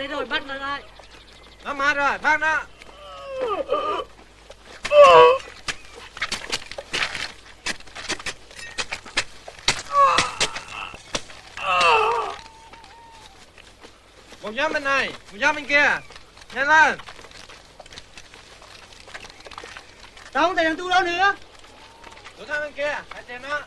Đây rồi, bắt nó lại. Nó mà rồi, bắt nó. Một nhóm bên này, một nhóm bên kia. Nhanh lên. Đâu, thầy thằng Tu đâu nữa? Tụi sang bên kia, hãy tìm nó.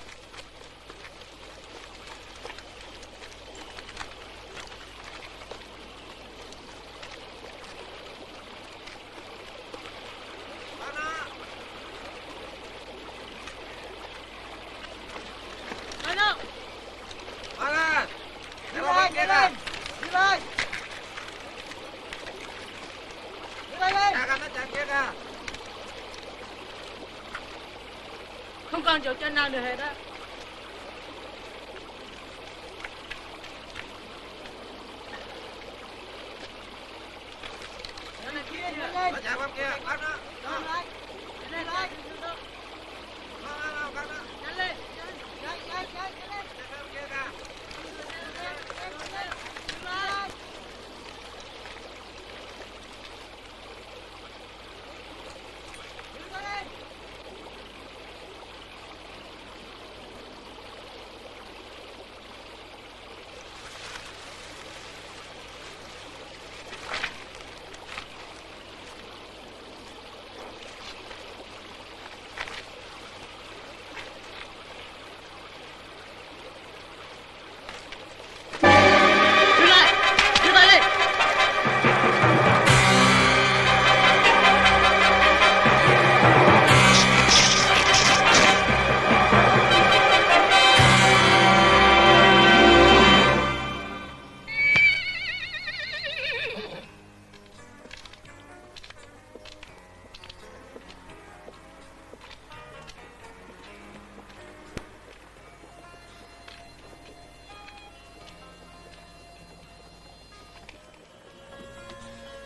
Không còn chỗ chân nào nữa hết á. Lên kia, lên lên. Bắt chạy kia, bắt nó. Lên lại. Lên lại. Bắt nó. Nhanh lên. Nhanh lên.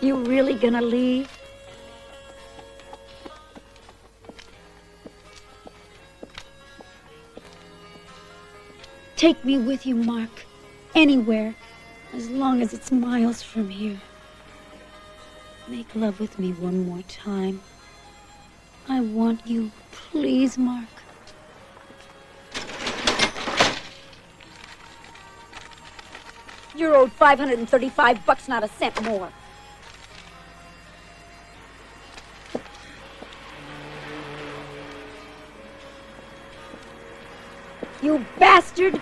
You really gonna leave? Take me with you, Mark. Anywhere. As long as it's miles from here. Make love with me one more time. I want you. Please, Mark. You're owed $535, not a cent more. You bastard!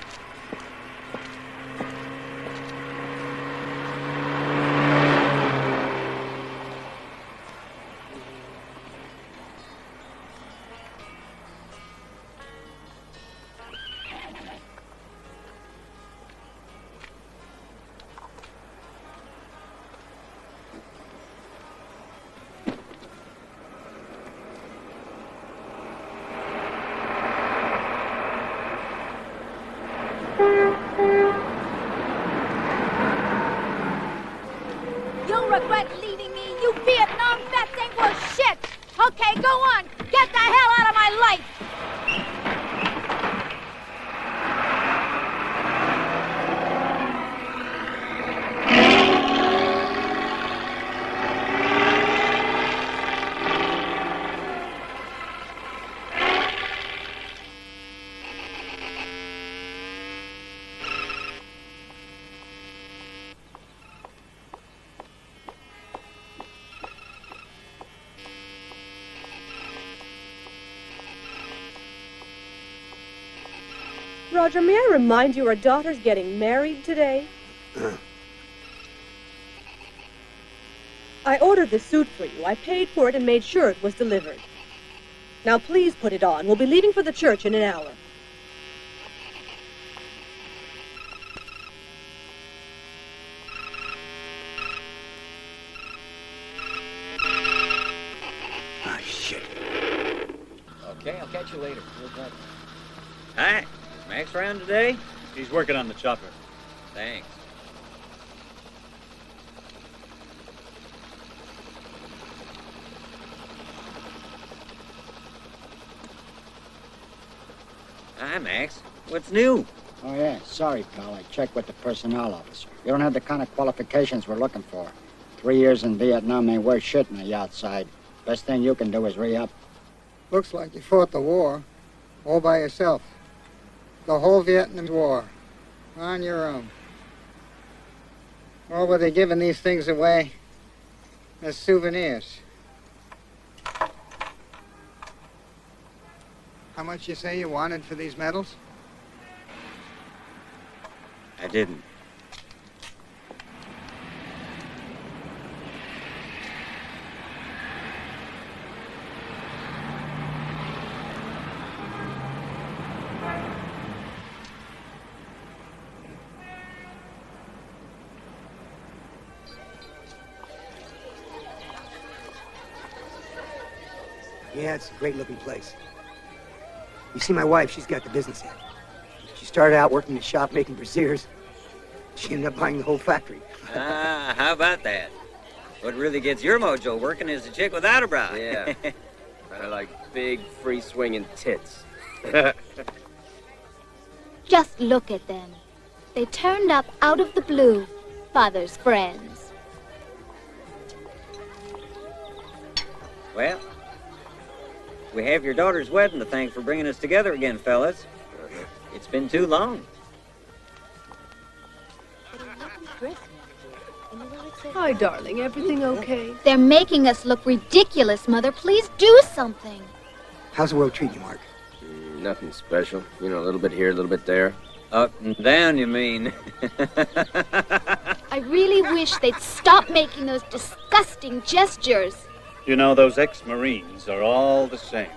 Regret leaving me, you Vietnam vets ain't worth shit! Okay, go on! Get the hell out of my life! Roger, may I remind you our daughter's getting married today? I ordered the suit for you. I paid for it and made sure it was delivered. Now please put it on. We'll be leaving for the church in an hour. Ah, shit. Okay, I'll catch you later. Hi. Max around today? He's working on the chopper. Thanks. Hi, Max. What's new? Oh, yeah. Sorry, pal. I checked with the personnel officer. You don't have the kind of qualifications we're looking for. 3 years in Vietnam ain't worth shit in the yacht side. Best thing you can do is re-up. Looks like you fought the war all by yourself. The whole Vietnam War. On your own. Or were they giving these things away as souvenirs? How much you say you wanted for these medals? I didn't. Yeah, it's a great-looking place. You see, my wife, she's got the business head. She started out working in the shop making brassieres. She ended up buying the whole factory. Ah, how about that? What really gets your mojo working is a chick without a bra. Yeah. I like big, free-swinging tits. Just look at them. They turned up out of the blue. Father's friends. Well, we have your daughter's wedding to thank for bringing us together again, fellas. It's been too long. Hi, darling. Everything okay? They're making us look ridiculous, Mother. Please do something. How's the world treating you, Mark? Nothing special. You know, a little bit here, a little bit there. Up and down, you mean? I really wish they'd stop making those disgusting gestures. You know, those ex-Marines are all the same.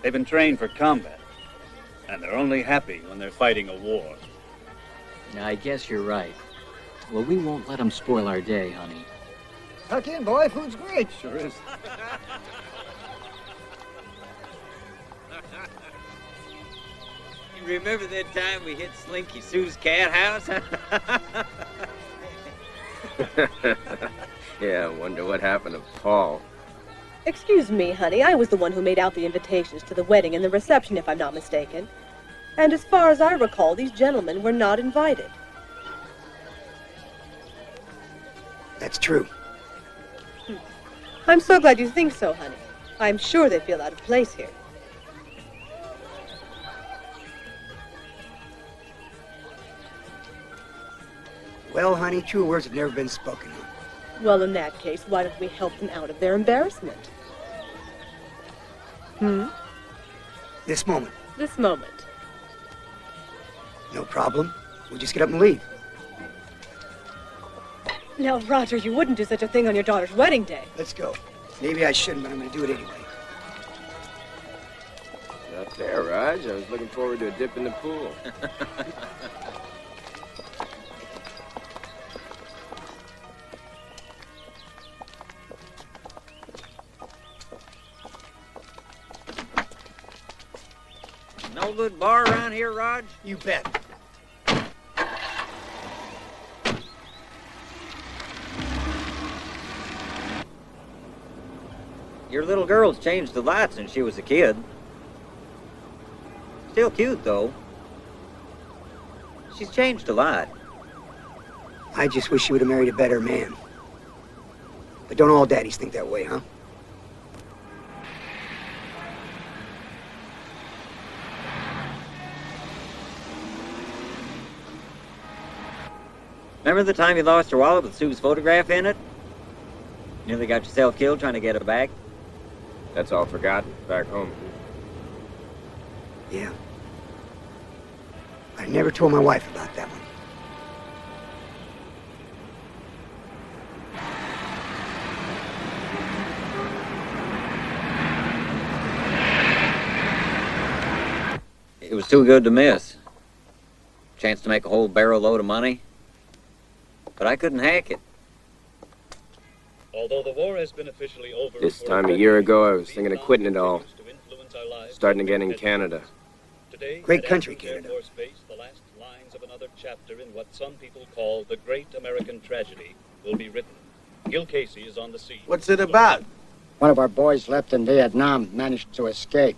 They've been trained for combat, and they're only happy when they're fighting a war. I guess you're right. Well, we won't let them spoil our day, honey. Tuck in, boy. Food's great. Sure is. You remember that time we hit Slinky Sue's cat house? Yeah, I wonder what happened to Paul. Excuse me, honey. I was the one who made out the invitations to the wedding and the reception, if I'm not mistaken. And as far as I recall, these gentlemen were not invited. That's true. I'm so glad you think so, honey. I'm sure they feel out of place here. Well, honey, true words have never been spoken of. Well, in that case, why don't we help them out of their embarrassment? This moment. This moment. No problem. We'll just get up and leave. Now, Roger, you wouldn't do such a thing on your daughter's wedding day. Let's go. Maybe I shouldn't, but I'm going to do it anyway. Not there, Raj. I was looking forward to a dip in the pool. No good bar around here, Raj? You bet. Your little girl's changed a lot since she was a kid. Still cute, though. She's changed a lot. I just wish she would have married a better man. But don't all daddies think that way, huh? Remember the time you lost your wallet with Sue's photograph in it? Nearly got yourself killed trying to get her back? That's all forgotten back home. Yeah. I never told my wife about that one. It was too good to miss. Chance to make a whole barrel load of money. But I couldn't hack it. Although the war has been officially over. This time a year ago, I was thinking of quitting it all. Starting again in Canada. Today, Great country, Canada. Air Force Base, the last lines of another chapter in what some people call the Great American Tragedy will be written. Gil Casey is on the scene. What's it about? One of our boys left in Vietnam managed to escape.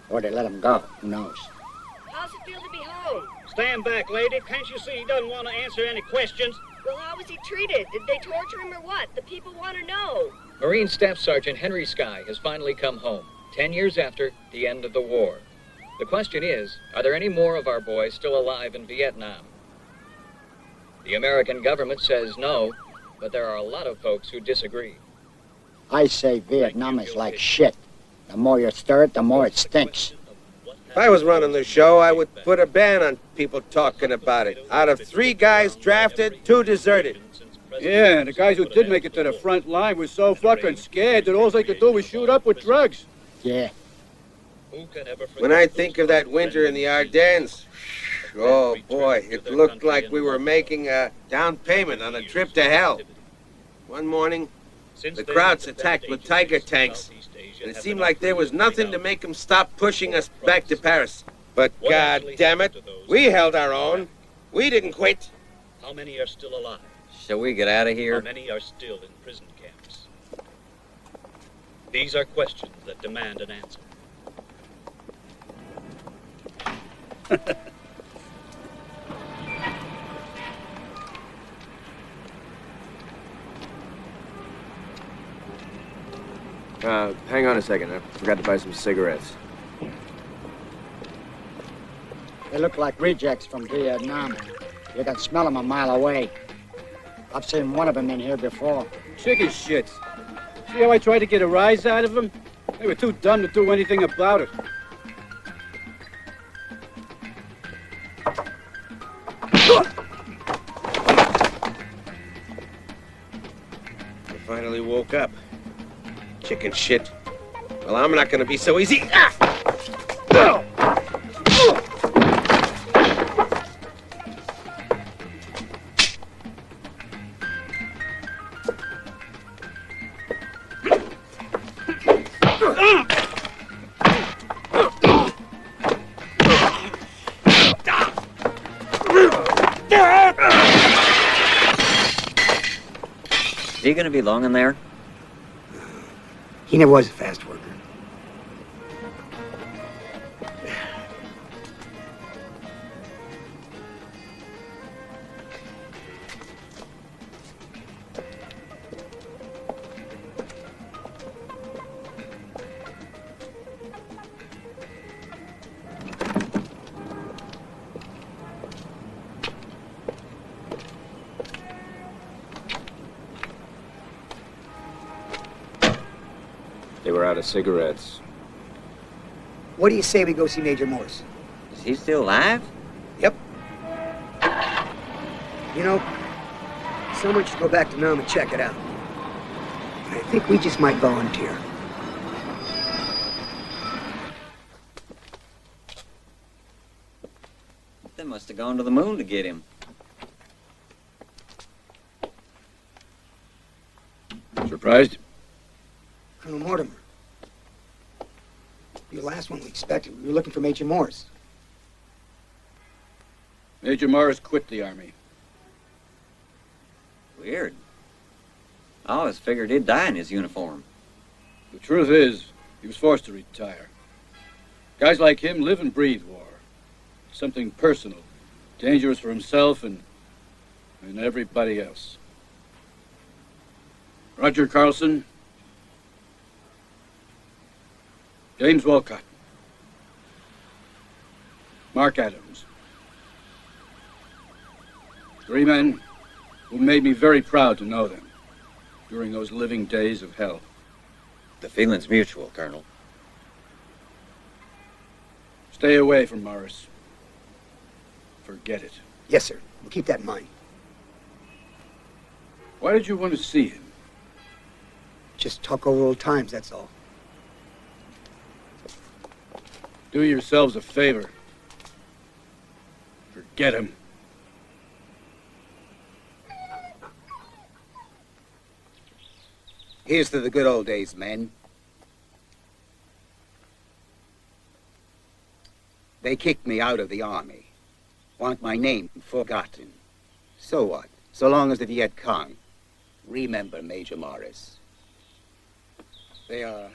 Or they let him go. Who knows? How's it feel to be home? Stand back, lady. Can't you see he doesn't want to answer any questions? Well, how was he treated? Did they torture him or what? The people want to know. Marine Staff Sergeant Henry Skye has finally come home, 10 years after the end of the war. The question is, are there any more of our boys still alive in Vietnam? The American government says no, but there are a lot of folks who disagree. I say Vietnam is like shit. The more you stir it, the more it stinks. If I was running the show, I would put a ban on people talking about it. Out of 3 guys drafted, 2 deserted. Yeah, the guys who did make it to the front line were so fucking scared that all they could do was shoot up with drugs. Yeah. When I think of that winter in the Ardennes, oh boy, it looked like we were making a down payment on a trip to hell. One morning, the Krauts attacked with Tiger tanks, and it seemed like there was nothing to make them stop pushing us back to Paris. But God damn it, we held our own. We didn't quit. How many are still alive? Shall we get out of here? How many are still in prison camps? These are questions that demand an answer. Hang on a second. I forgot to buy some cigarettes. They look like rejects from Vietnam. You can smell them a mile away. I've seen one of them in here before. Chicken shits. See how I tried to get a rise out of them? They were too dumb to do anything about it. I finally woke up. Chicken shit. Well, I'm not gonna be so easy. Ah! Is he gonna be long in there? He never was a fast worker. They were out of cigarettes. What do you say we go see Major Morse? Is he still alive? Yep. You know, someone should go back to Nome and check it out. I think we just might volunteer. They must have gone to the moon to get him. Surprised? Colonel Mortimer. You're the last one we expected. We were looking for Major Morse. Major Morris quit the Army. Weird. I always figured he'd die in his uniform. The truth is, he was forced to retire. Guys like him live and breathe war. Something personal, dangerous for himself and everybody else. Roger Carlson, James Wolcott, Mark Adams. 3 men who made me very proud to know them during those living days of hell. The feeling's mutual, Colonel. Stay away from Morris. Forget it. Yes, sir. We'll keep that in mind. Why did you want to see him? Just talk over old times, that's all. Do yourselves a favor. Forget him. Here's to the good old days, men. They kicked me out of the Army. Want my name forgotten. So what? So long as the Viet Cong remember Major Morris. They are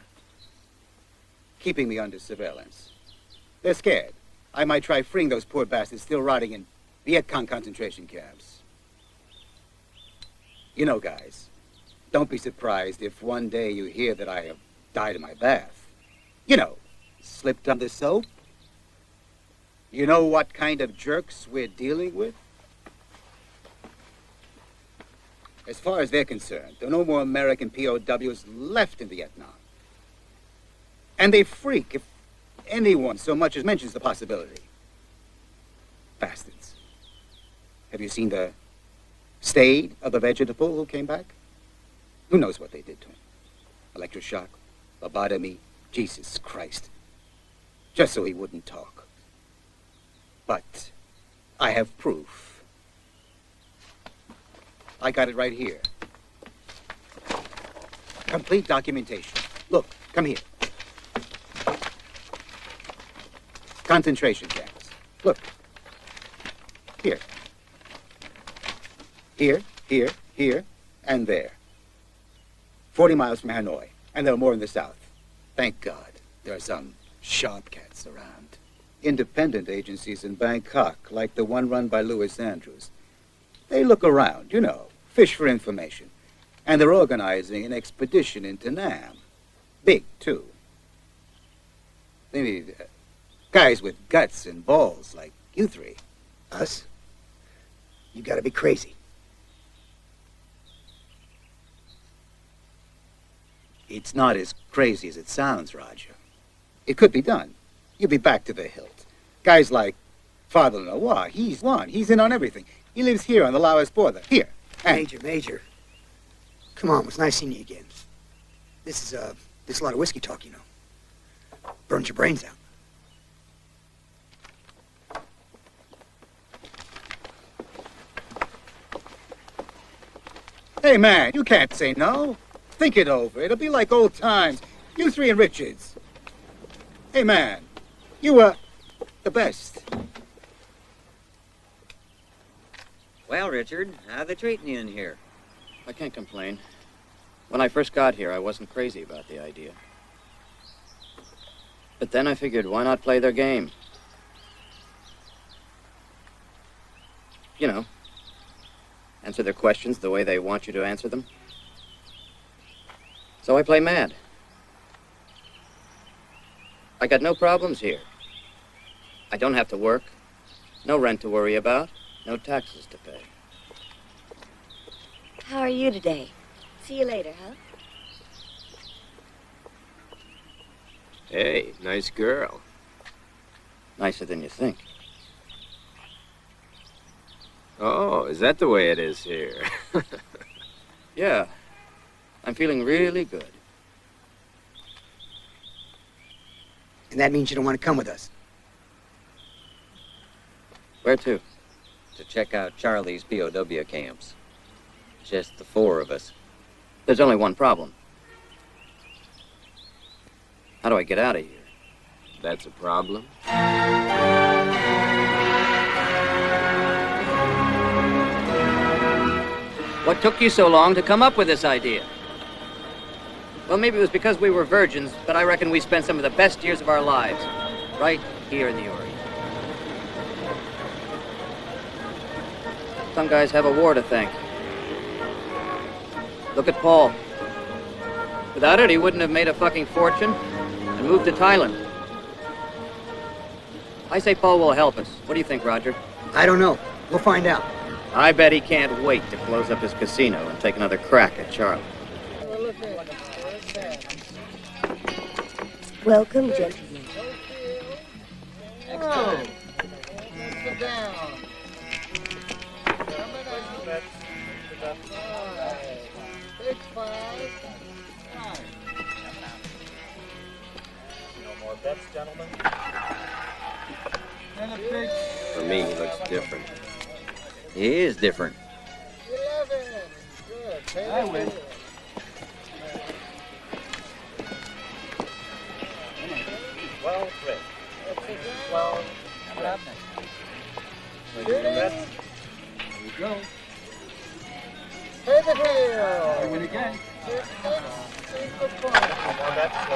keeping me under surveillance. They're scared. I might try freeing those poor bastards still rotting in Viet Cong concentration camps. You know, guys, don't be surprised if one day you hear that I have died in my bath. You know, slipped on the soap. You know what kind of jerks we're dealing with? As far as they're concerned, there are no more American POWs left in Vietnam. And they freak if anyone so much as mentions the possibility. Bastards. Have you seen the state of the vegetable who came back? Who knows what they did to him? Electroshock, lobotomy, Jesus Christ. Just so he wouldn't talk. But I have proof. I got it right here. Complete documentation. Look, come here. Concentration camps. Look. Here. Here, here, here, and there. 40 miles from Hanoi, and there are more in the south. Thank God there are some sharp cats around. Independent agencies in Bangkok, like the one run by Louis Andrews. They look around, you know, fish for information. And they're organizing an expedition into Nam. Big, too. They need guys with guts and balls like you three. Us? You gotta be crazy. It's not as crazy as it sounds, Roger. It could be done. You'll be back to the hilt. Guys like Father Lenoir, he's one. He's in on everything. He lives here on the Laos border. Here. And Major. Come on, it's nice seeing you again. This is a lot of whiskey talk, you know. Burns your brains out. Hey, man, you can't say no. Think it over. It'll be like old times. You three and Richards. Hey, man, you were the best. Well, Richard, how are they treating you in here? I can't complain. When I first got here, I wasn't crazy about the idea. But then I figured, why not play their game? You know, answer their questions the way they want you to answer them. So I play mad. I got no problems here. I don't have to work, no rent to worry about, no taxes to pay. How are you today? See you later, huh? Hey, nice girl. Nicer than you think. Oh, is that the way it is here? Yeah, I'm feeling really good. And that means you don't want to come with us. Where to? To check out Charlie's POW camps. Just the four of us. There's only one problem. How do I get out of here? That's a problem. What took you so long to come up with this idea? Well, maybe it was because we were virgins, but I reckon we spent some of the best years of our lives right here in the Orient. Some guys have a war to thank. Look at Paul. Without it, he wouldn't have made a fucking fortune and moved to Thailand. I say Paul will help us. What do you think, Roger? I don't know. We'll find out. I bet he can't wait to close up his casino and take another crack at Charlie. Welcome, gentlemen. Oh. Sit down. Big five. No more bets, gentlemen? For me, he looks different. He is different. 11. Good. I win. 12, Rick. 12, grab next. Bets. Here we go. Pay the hill. I win again. No more bets, so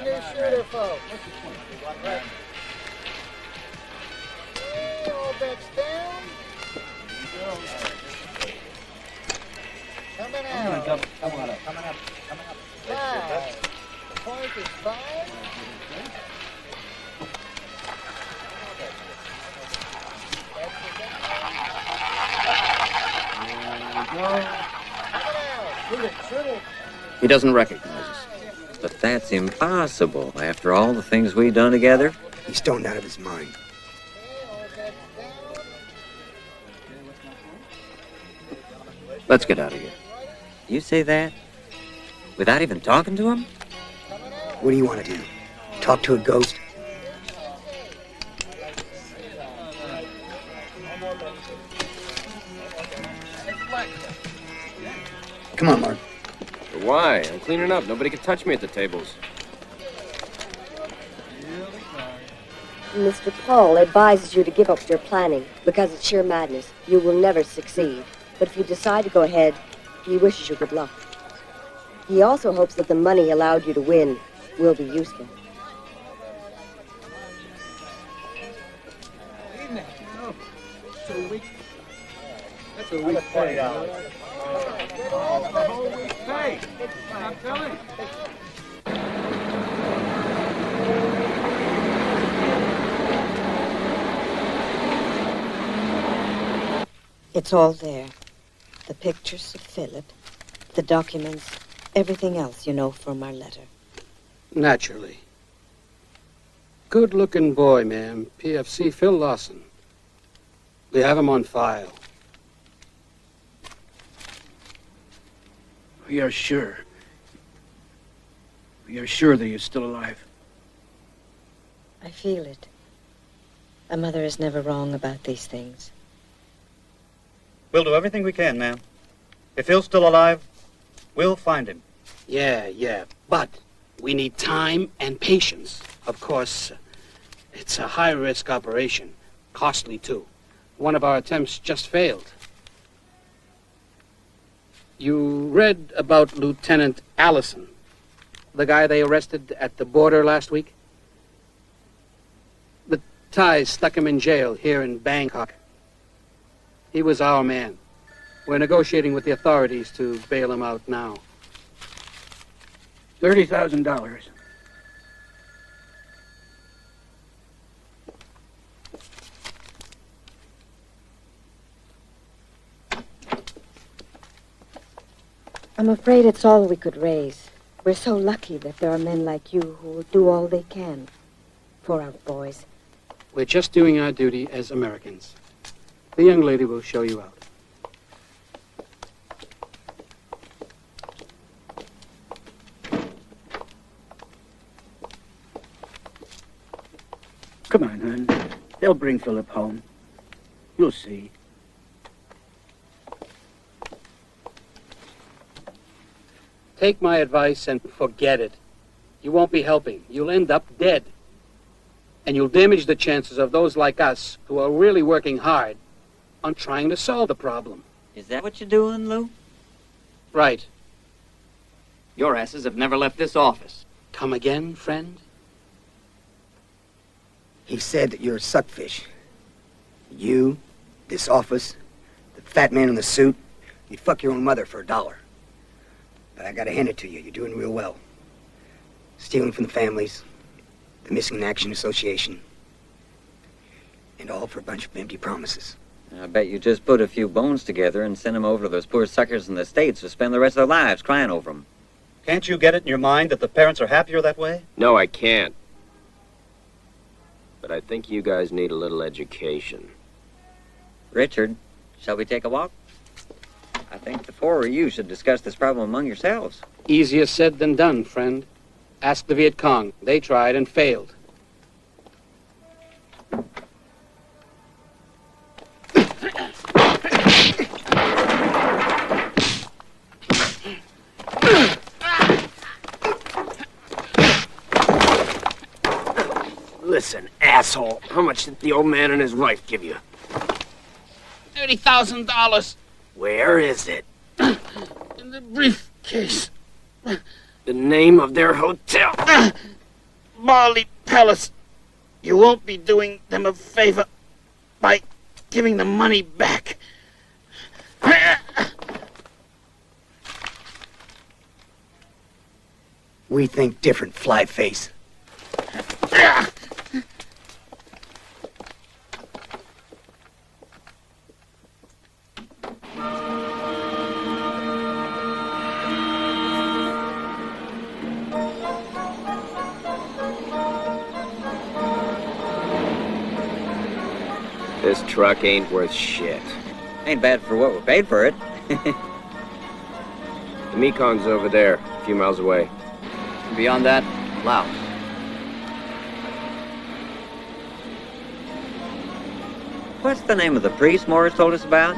new shooter, folks. Okay, all bets down. Coming out. Coming up. 5. The point is 5. He doesn't recognize us. But that's impossible after all the things we've done together. He's stoned out of his mind. Let's get out of here. You say that? Without even talking to him? What do you want to do? Talk to a ghost? Come on, Mark. But why? I'm cleaning up. Nobody can touch me at the tables. Mr. Paul advises you to give up your planning because it's sheer madness. You will never succeed. But if you decide to go ahead, he wishes you good luck. He also hopes that the money he allowed you to win will be useful. That's a week's pay. A whole week's pay. I'm telling you. It's all there. The pictures of Philip, the documents, everything else you know from our letter. Naturally. Good-looking boy, ma'am. PFC Phil Lawson. We have him on file. We are sure. We are sure that he is still alive. I feel it. A mother is never wrong about these things. We'll do everything we can, ma'am. If Phil's still alive, we'll find him. Yeah. But we need time and patience. Of course, it's a high-risk operation. Costly, too. One of our attempts just failed. You read about Lieutenant Allison, the guy they arrested at the border last week? The Thais stuck him in jail here in Bangkok. He was our man. We're negotiating with the authorities to bail him out now. $30,000. I'm afraid it's all we could raise. We're so lucky that there are men like you who will do all they can for our boys. We're just doing our duty as Americans. The young lady will show you out. Come on, hon. They'll bring Philip home. You'll see. Take my advice and forget it. You won't be helping. You'll end up dead. And you'll damage the chances of those like us who are really working hard on trying to solve the problem. Is that what you're doing, Lou? Right. Your asses have never left this office. Come again, friend? He said that you're a suckfish. You, this office, the fat man in the suit, you'd fuck your own mother for $1. But I gotta hand it to you. You're doing real well. Stealing from the families, the Missing in Action Association, and all for a bunch of empty promises. I bet you just put a few bones together and send them over to those poor suckers in the States to spend the rest of their lives crying over them. Can't you get it in your mind that the parents are happier that way? No, I can't. But I think you guys need a little education. Richard, shall we take a walk? I think the four of you should discuss this problem among yourselves. Easier said than done, friend. Ask the Viet Cong. They tried and failed. Listen, asshole. How much did the old man and his wife give you? $30,000. Where is it? In the briefcase. The name of their hotel. Marley Palace, you won't be doing them a favor by giving the money back. We think different, fly face. This truck ain't worth shit. Ain't bad for what we paid for it. The Mekong's over there, a few miles away. Beyond that, Laos. What's the name of the priest Morris told us about?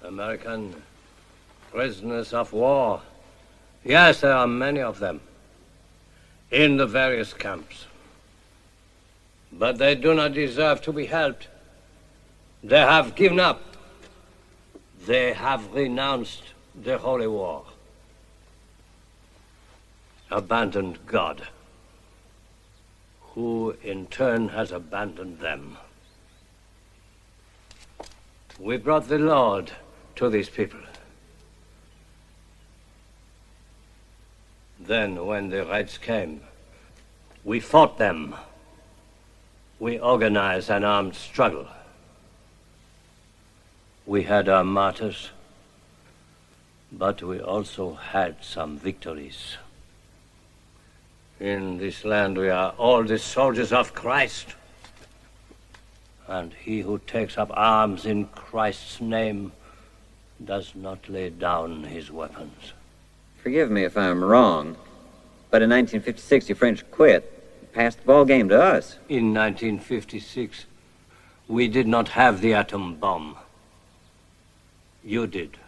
American prisoners of war. Yes, there are many of them in the various camps. But they do not deserve to be helped. They have given up. They have renounced the holy war, abandoned God, who in turn has abandoned them. We brought the Lord to these people. Then, when the Reds came, we fought them. We organized an armed struggle. We had our martyrs, but we also had some victories. In this land, we are all the soldiers of Christ. And he who takes up arms in Christ's name does not lay down his weapons. Forgive me if I'm wrong, but in 1956 you French quit, passed the ball game to us. In 1956, we did not have the atom bomb. You did.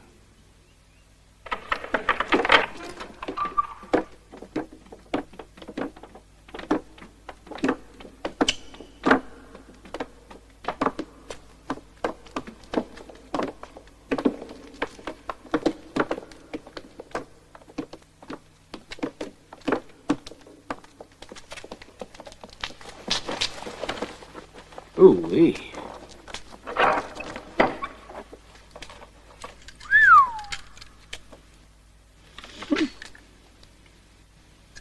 Ooh-wee.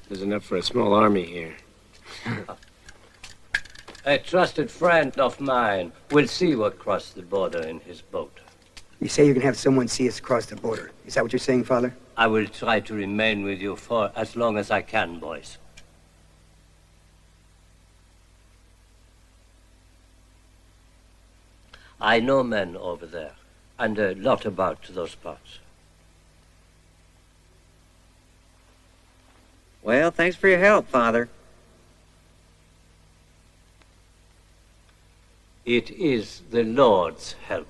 There's enough for a small army here. A trusted friend of mine will see you across the border in his boat. You say you can have someone see us across the border. Is that what you're saying, Father? I will try to remain with you for as long as I can, boys. I know men over there, and a lot about those parts. Well, thanks for your help, Father. It is the Lord's help.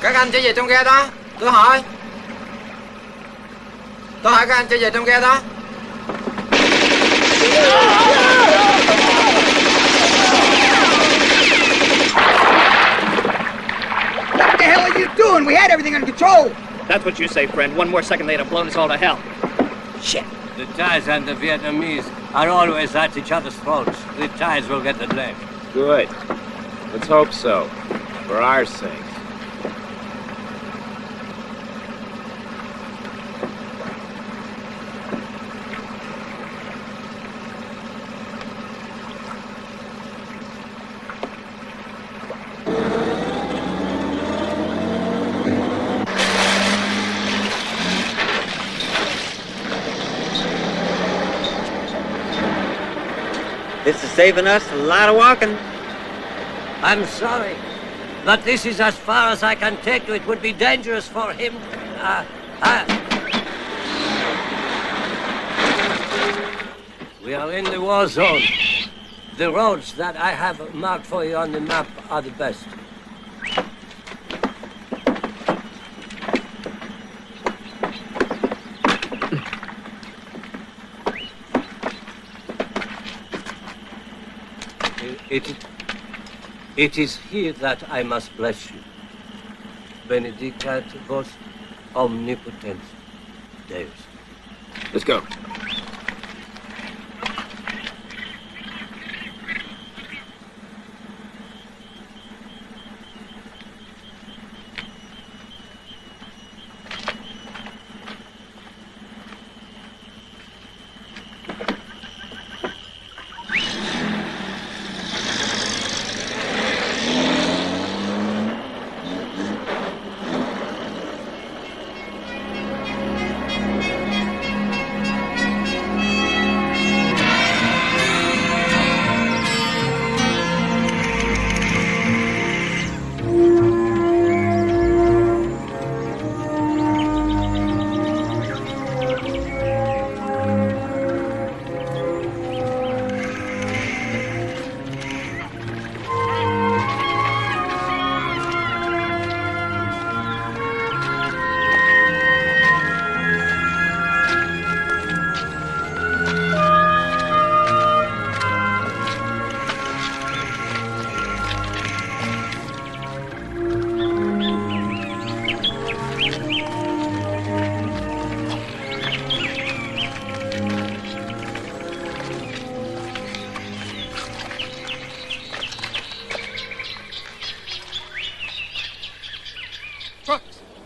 Các anh trở về trong ghe đó. Tôi hỏi các anh trở về trong ghe đó. What the hell are you doing? We had everything under control. That's what you say, friend. One more second, they'd have blown us all to hell. Shit. The Thais and the Vietnamese are always at each other's throats. The Thais will get the blame. Good. Let's hope so. For our sakes. This is saving us a lot of walking. I'm sorry, but this is as far as I can take you. It would be dangerous for him. We are in the war zone. The roads that I have marked for you on the map are the best. It is here that I must bless you. Benedicat vos omnipotens Deus. Let's go.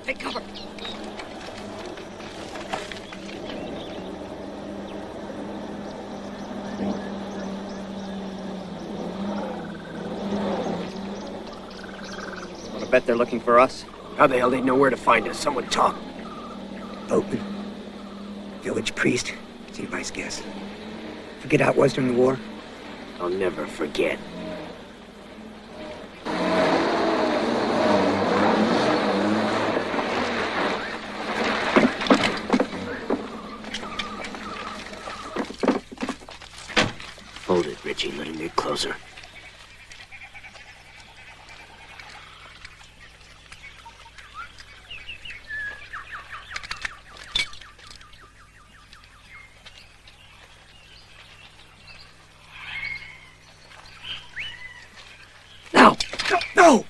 Take cover. Want to bet they're looking for us? How the hell they know where to find us? Someone talk. Boatman. Village priest. It's anybody's guess. Forget how it was during the war? I'll never forget. Hold it, Richie. Let him get closer. No! No! No!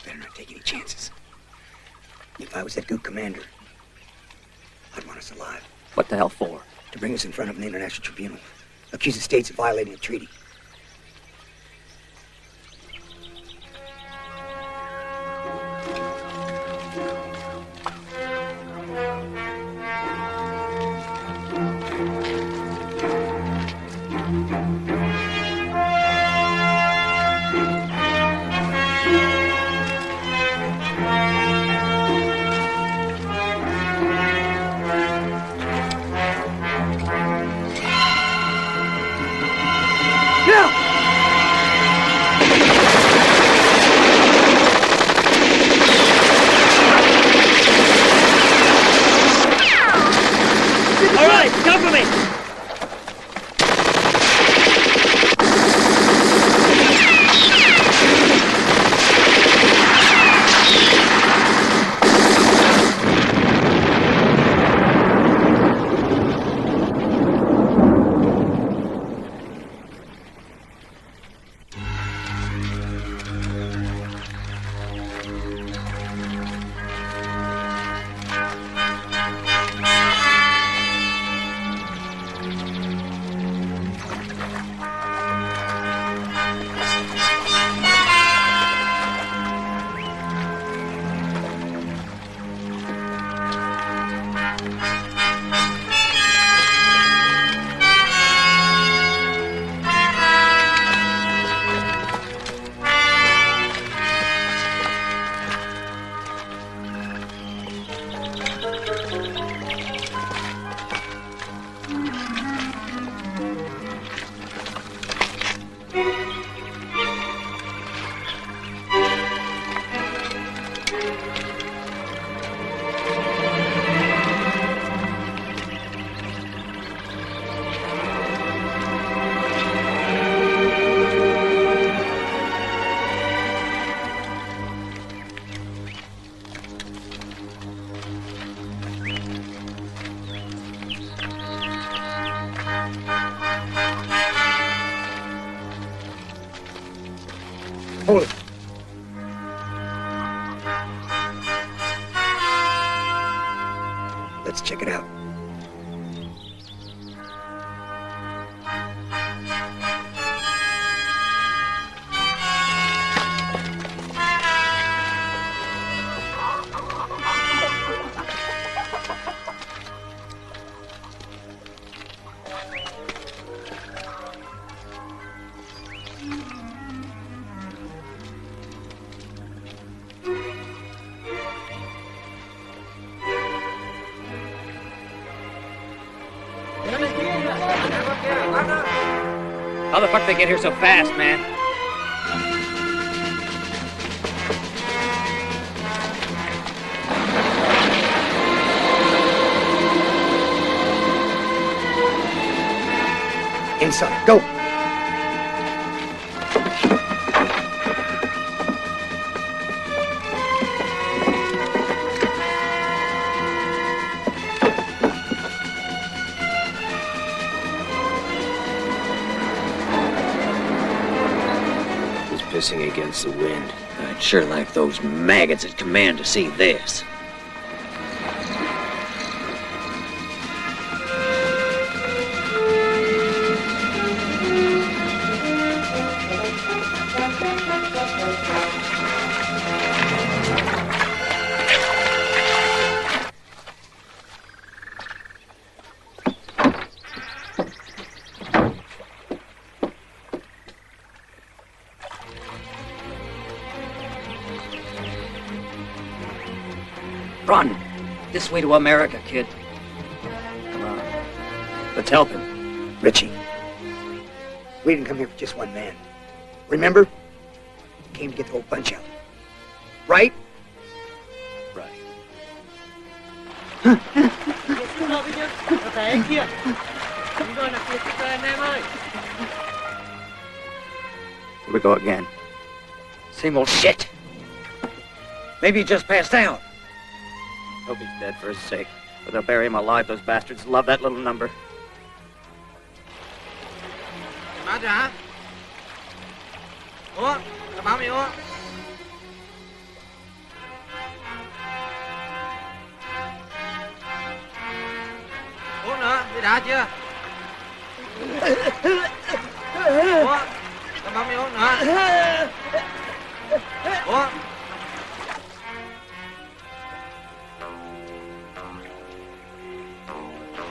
Better not take any chances. If I was that good commander, I'd want us alive. What the hell for? To bring us in front of an international tribunal. Accuse the states of violating a treaty. Hold it. Let's check it out. How the fuck they get here so fast, man? Inside, go! Pissing against the wind. I'd sure like those maggots at command to see this. Run! This way to America, kid. Come on. Let's help him. Richie, we didn't come here for just one man. Remember? We came to get the whole bunch out. Right? Right. Here we go again. Same old shit. Maybe he just passed out. Hope he's dead for his sake. But they'll bury him alive, those bastards. Love that little number. Má trả. Ủa, tao báo mày ủa. Ủa nữa, đi đã chưa? Ủa, tao báo mày ủa nữa. Ủa.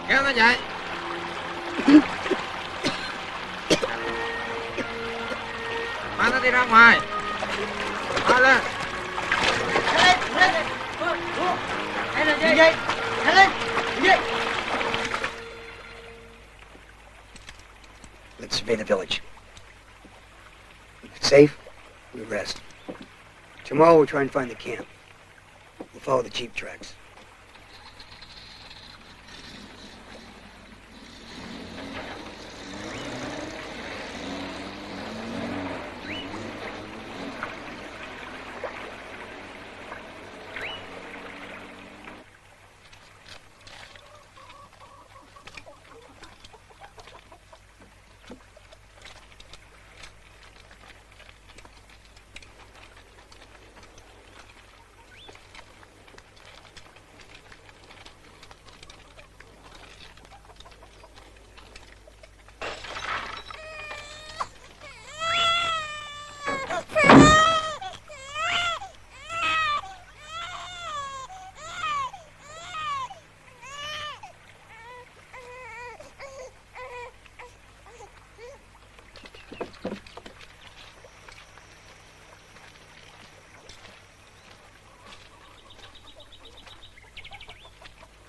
Kéo nó chạy. Mang nó đi ra ngoài. Mang lên. Đây là gì? Nhanh lên. Gì? Let's survey the village. When it's safe, we rest. Tomorrow we'll try and find the camp. We'll follow the jeep tracks.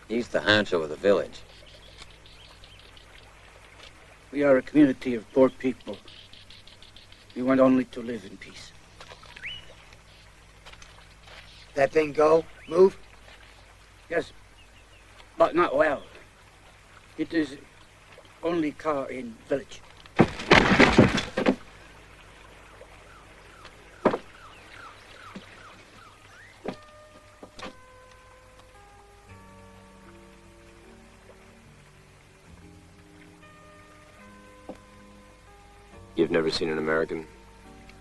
He's the honcho of the village. We are a community of poor people. We want only to live in peace. That thing go? Move? Yes, but not well. It is only car in village. You've never seen an American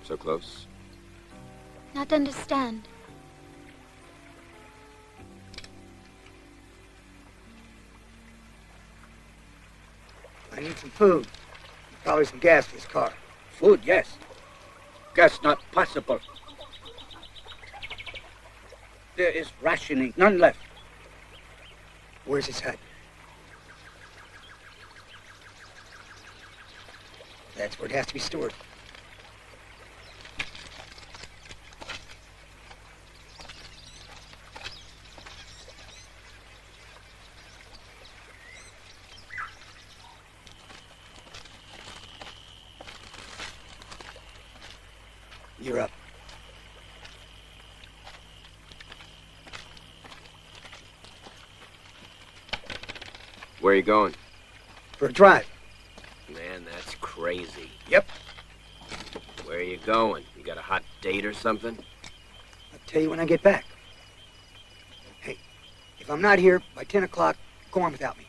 so close? Not understand. I need some food. Probably some gas for this car. Food, yes. Gas not possible. There is rationing, none left. Where's his hut? That's where it has to be stored. You're up. Where are you going? For a drive. Man, that's crazy. Yep. Where are you going? You got a hot date or something? I'll tell you when I get back. Hey, if I'm not here by 10 o'clock, go on without me.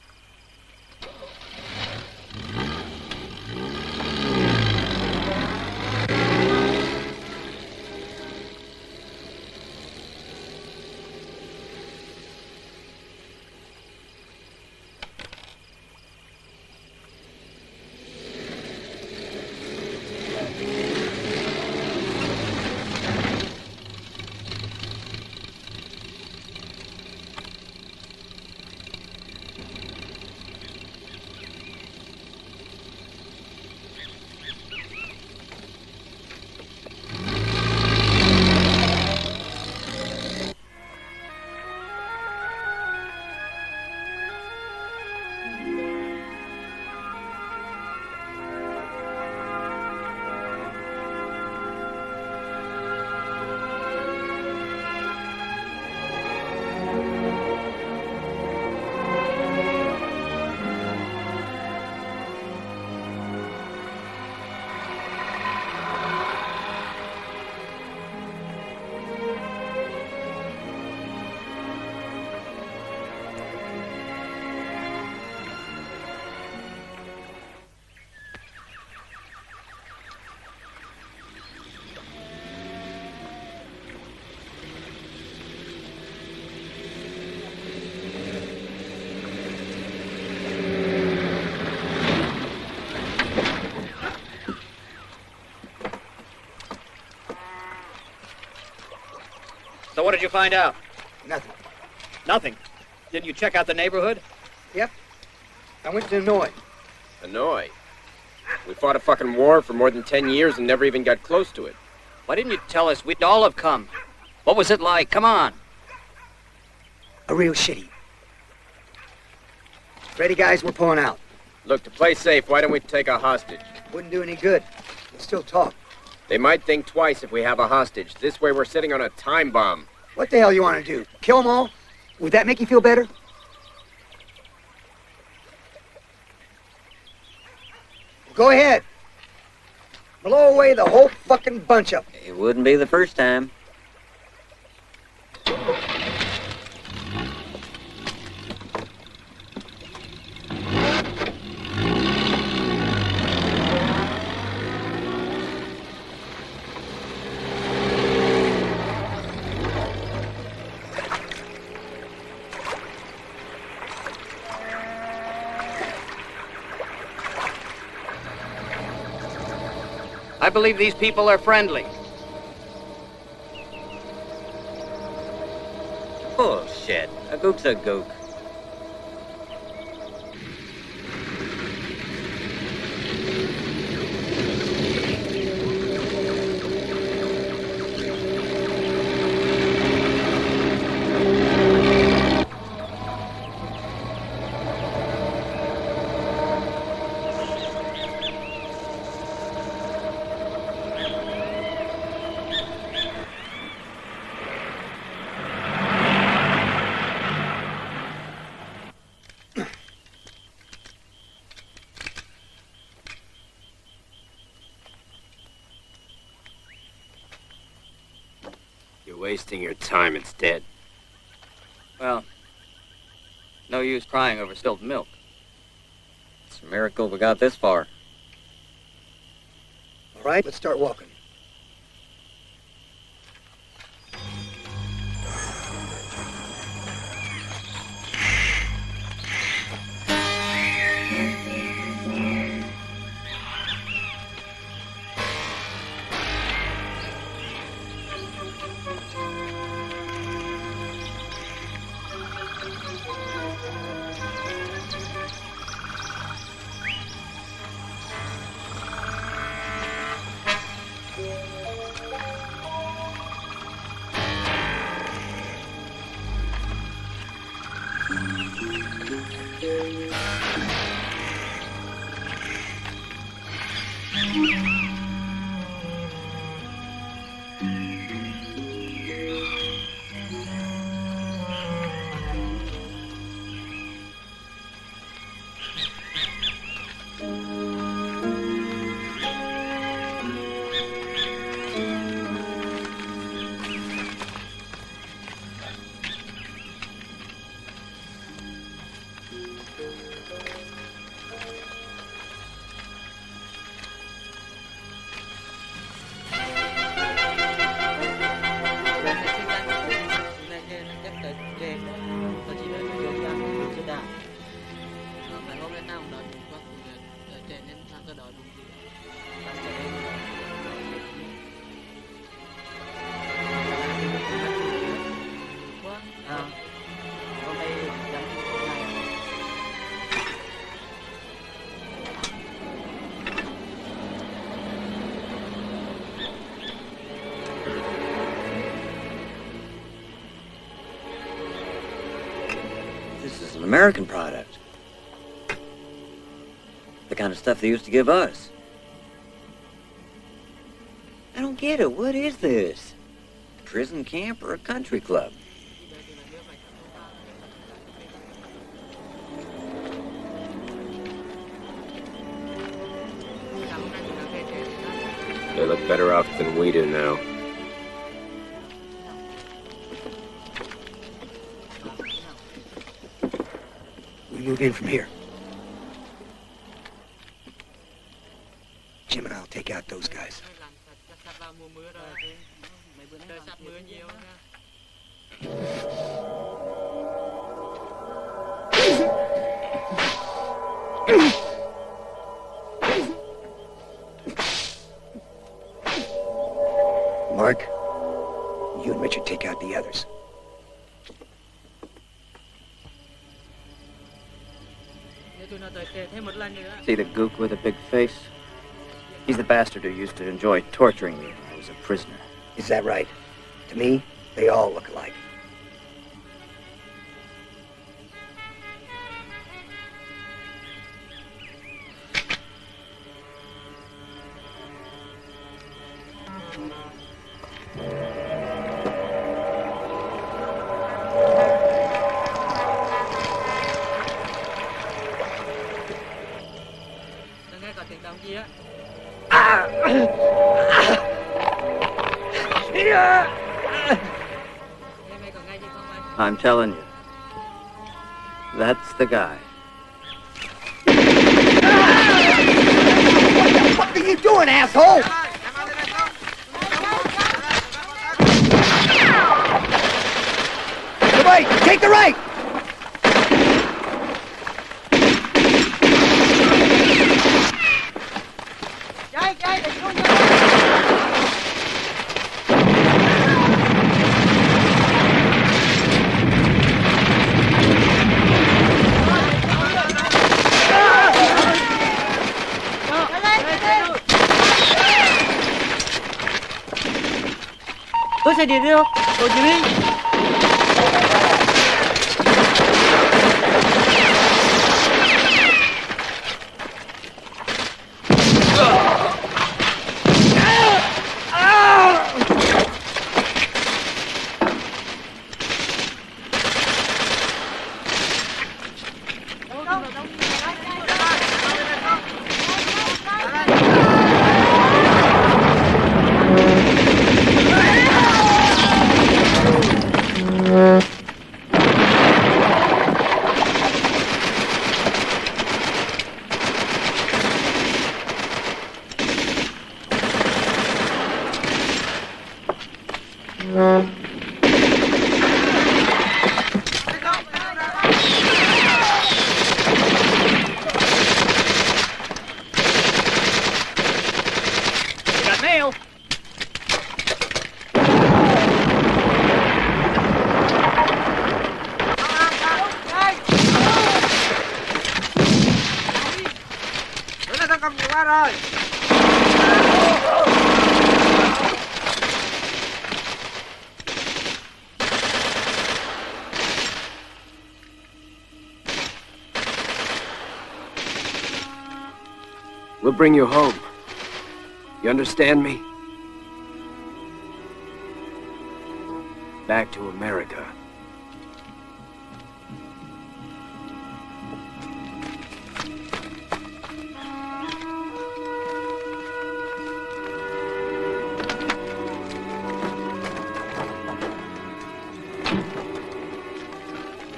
So what did you find out? Nothing. Nothing. Didn't you check out the neighborhood? Yep. I went to Hanoi. Hanoi? We fought a fucking war for more than 10 years and never even got close to it. Why didn't you tell us? We'd all have come. What was it like? Come on. A real shitty. Ready, guys? We're pulling out. Look, to play safe, why don't we take a hostage? Wouldn't do any good. We'll still talk. They might think twice if we have a hostage. This way we're sitting on a time bomb. What the hell you want to do? Kill them all? Would that make you feel better? Go ahead. Blow away the whole fucking bunch of them. It wouldn't be the first time. I believe these people are friendly. Bullshit. A gook's a gook. Wasting your time, it's dead. Well, no use crying over spilled milk. It's a miracle we got this far. All right, let's start walking. This is an American product. The kind of stuff they used to give us. I don't get it. What is this? Prison camp or a country club? They look better off than we do now. We move in from here. Jim and I'll take out those guys. Mark, you and Richard take out the others. See the gook with a big face? He's the bastard who used to enjoy torturing me when I was a prisoner. Is that right? To me, they all look alike. I'm telling you, that's the guy. What are you doing, asshole? The right! Take the right! Có xe điện đi không? Hồ Chí Minh. We'll bring you home. You understand me? Back to America.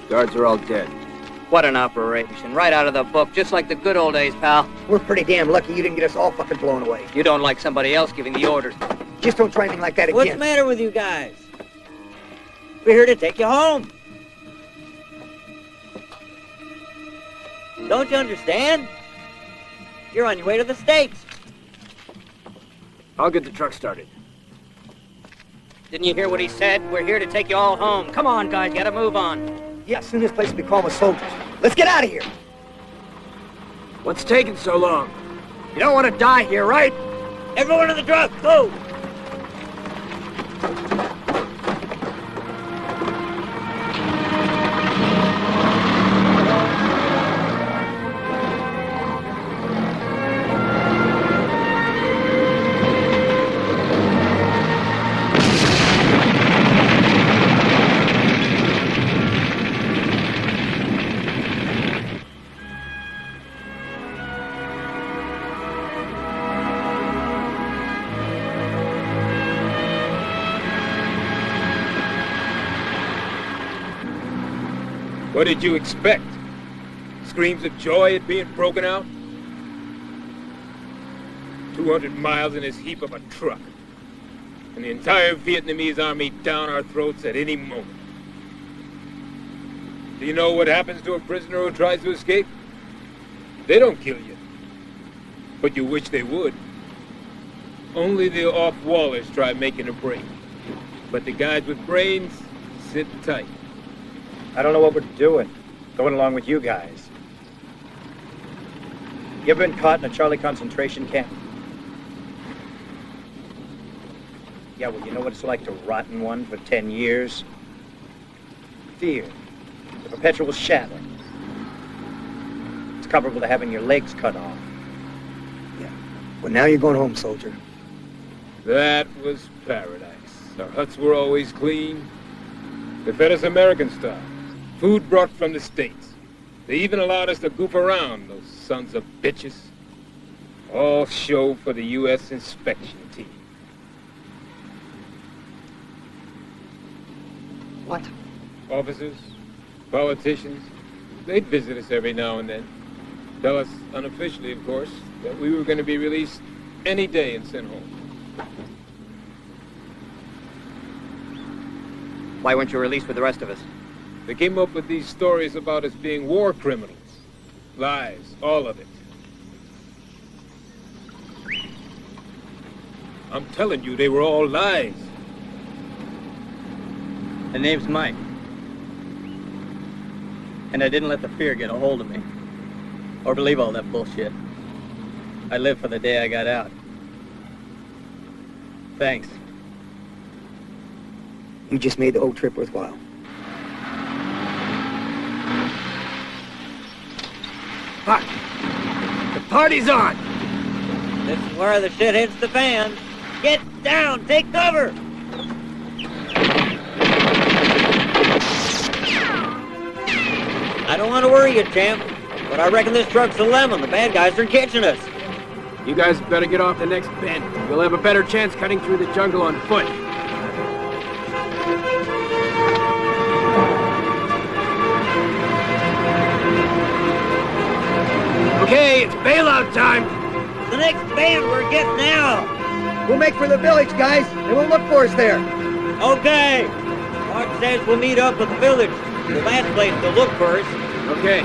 Guards are all dead. What an operation. Right out of the book, just like the good old days, pal. We're pretty damn lucky you didn't get us all fucking blown away. You don't like somebody else giving the orders. Just don't try anything like that again. What's the matter with you guys? We're here to take you home. Don't you understand? You're on your way to the States. I'll get the truck started. Didn't you hear what he said? We're here to take you all home. Come on, guys, gotta move on. Yeah, soon this place will be calm with soldiers. Let's get out of here. What's taking so long? You don't want to die here, right? Everyone in the truck, go! What did you expect? Screams of joy at being broken out? 200 miles in this heap of a truck. And the entire Vietnamese army down our throats at any moment. Do you know what happens to a prisoner who tries to escape? They don't kill you. But you wish they would. Only the off-wallers try making a break. But the guys with brains sit tight. I don't know what we're doing, going along with you guys. You ever been caught in a Charlie concentration camp? Yeah, well, you know what it's like to rot in one for 10 years? Fear. The perpetual shadow. It's comparable to having your legs cut off. Yeah. Well, now you're going home, soldier. That was paradise. Our huts were always clean. They fed us American style. Food brought from the States. They even allowed us to goof around, those sons of bitches. All show for the U.S. inspection team. What? Officers, politicians, they'd visit us every now and then. Tell us, unofficially of course, that we were going to be released any day and sent home. Why weren't you released with the rest of us? They came up with these stories about us being war criminals. Lies, all of it. I'm telling you, they were all lies. The name's Mike. And I didn't let the fear get a hold of me. Or believe all that bullshit. I lived for the day I got out. Thanks. You just made the whole trip worthwhile. Fuck! The party's on! This is where the shit hits the fan. Get down! Take cover! I don't want to worry you, champ, but I reckon this truck's a lemon. The bad guys are catching us. You guys better get off the next bend. You'll have a better chance cutting through the jungle on foot. Okay, it's bailout time. The next band we're getting out. We'll make for the village, guys. They won't look for us there. Okay. Mark says we'll meet up at the village. The last place to look for us. Okay.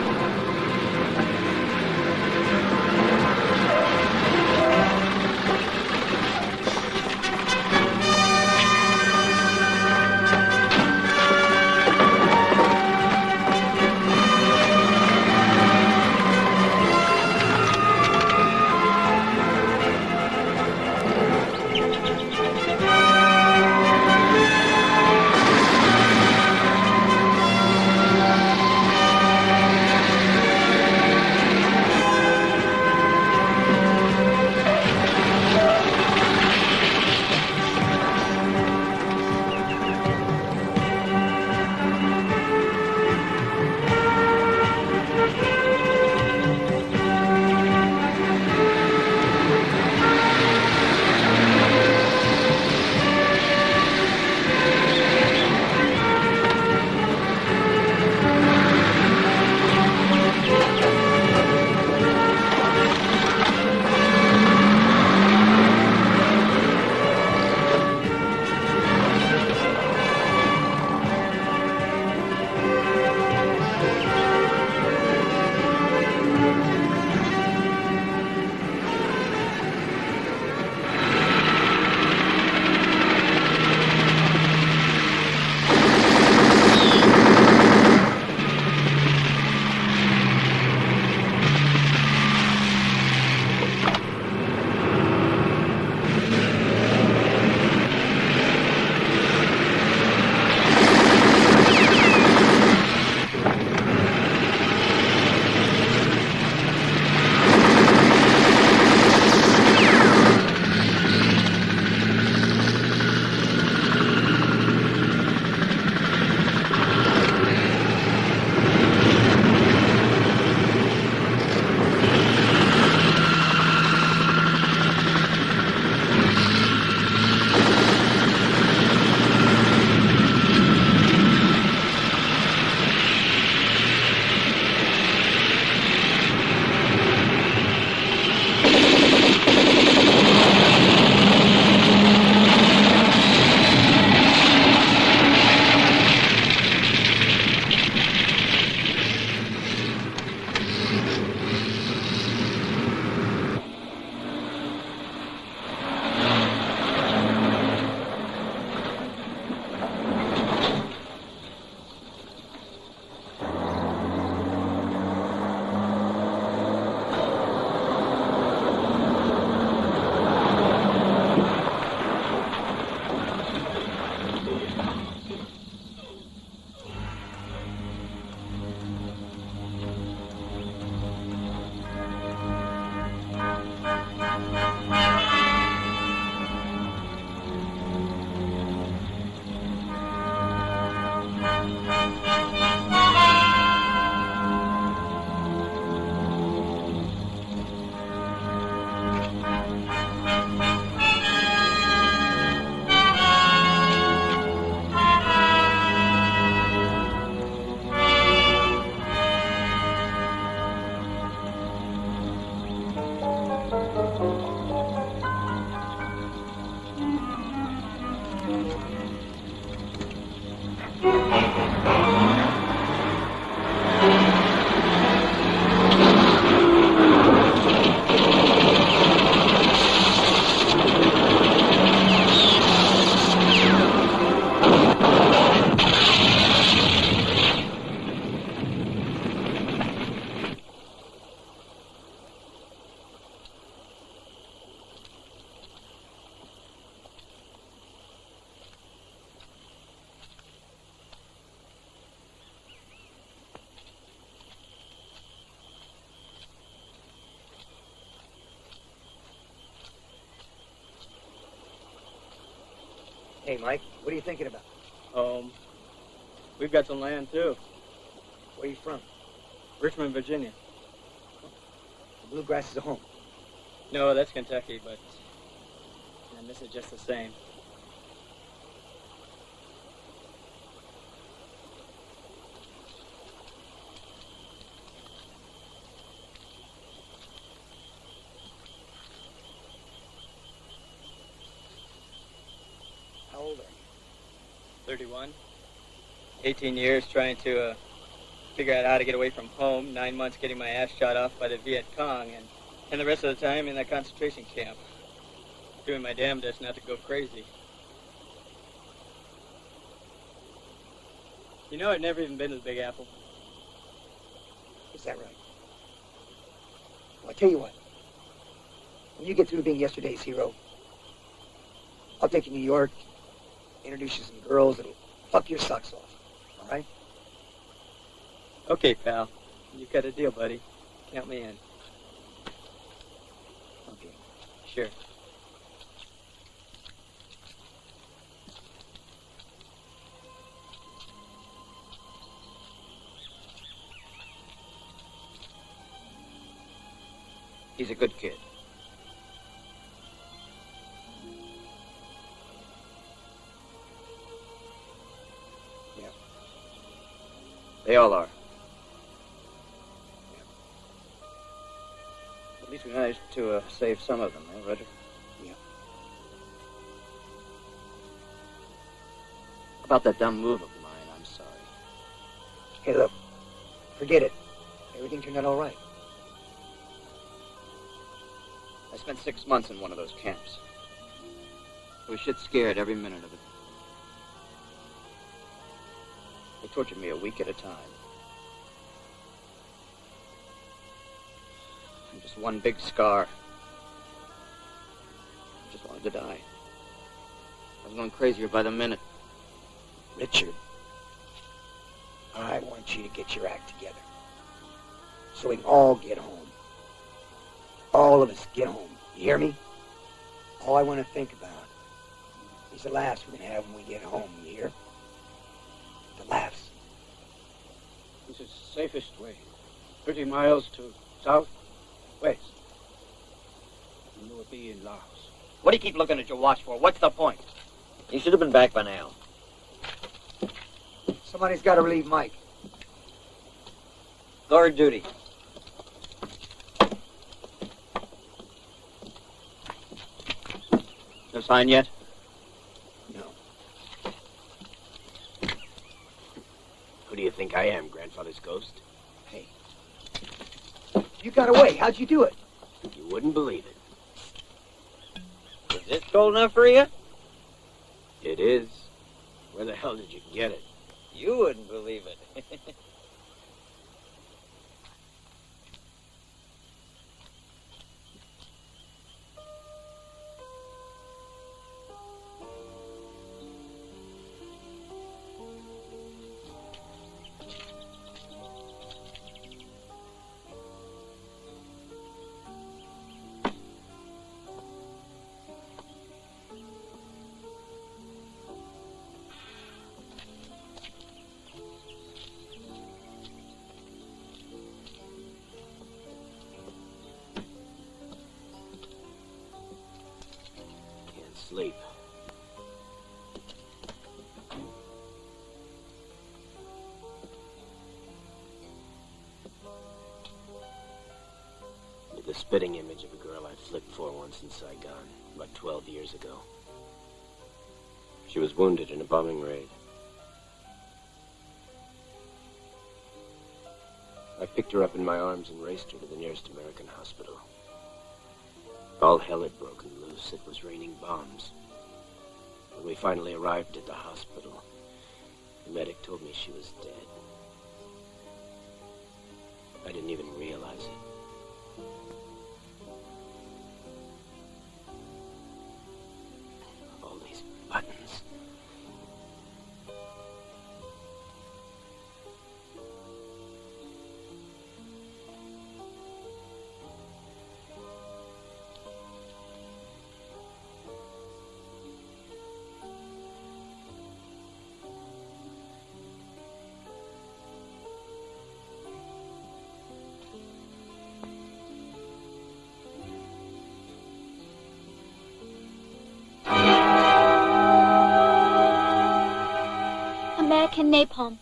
Hey, Mike, what are you thinking about? We've got some land, too. Where are you from? Richmond, Virginia. The Bluegrass is a home. No, that's Kentucky, but... And this is just the same. How old are you? 31. 18 years trying to figure out how to get away from home. 9 months getting my ass shot off by the Viet Cong, and the rest of the time in that concentration camp. Doing my damnedest not to go crazy. You know, I've never even been to the Big Apple. Is that right? Well, I tell you what. When you get through being yesterday's hero, I'll take you to New York, introduce you to some girls that'll fuck your socks off. All right? Okay, pal. You got a deal, buddy. Count me in. Okay. Sure. He's a good kid. Yeah. They all are. At least we managed to save some of them, eh, Roger? Yeah. About that dumb move of mine, I'm sorry. Hey, look. Forget it. Everything turned out all right. I spent 6 months in one of those camps. I was shit scared every minute of it. They tortured me a week at a time. And just one big scar. I just wanted to die. I was going crazier by the minute. Richard, I want you to get your act together. So we can all get home. All of us get home. You hear me? All I want to think about is the laughs we're going to have when we get home. You hear? The laughs. This is the safest way. 30 miles to south, west. And you will be in Laos. What do you keep looking at your watch for? What's the point? You should have been back by now. Somebody's got to relieve Mike. Guard duty. No sign yet? No. Who do you think I am, Grandfather's ghost? Hey. You got away. How'd you do it? You wouldn't believe it. Is this cold enough for you? It is. Where the hell did you get it? You wouldn't believe it. Sleep. You're the spitting image of a girl I flicked for once in Saigon, about 12 years ago. She was wounded in a bombing raid. I picked her up in my arms and raced her to the nearest American hospital. All hell had broken loose. It was raining bombs. When we finally arrived at the hospital, the medic told me she was dead. I didn't even realize it. All these buttons. American napalm.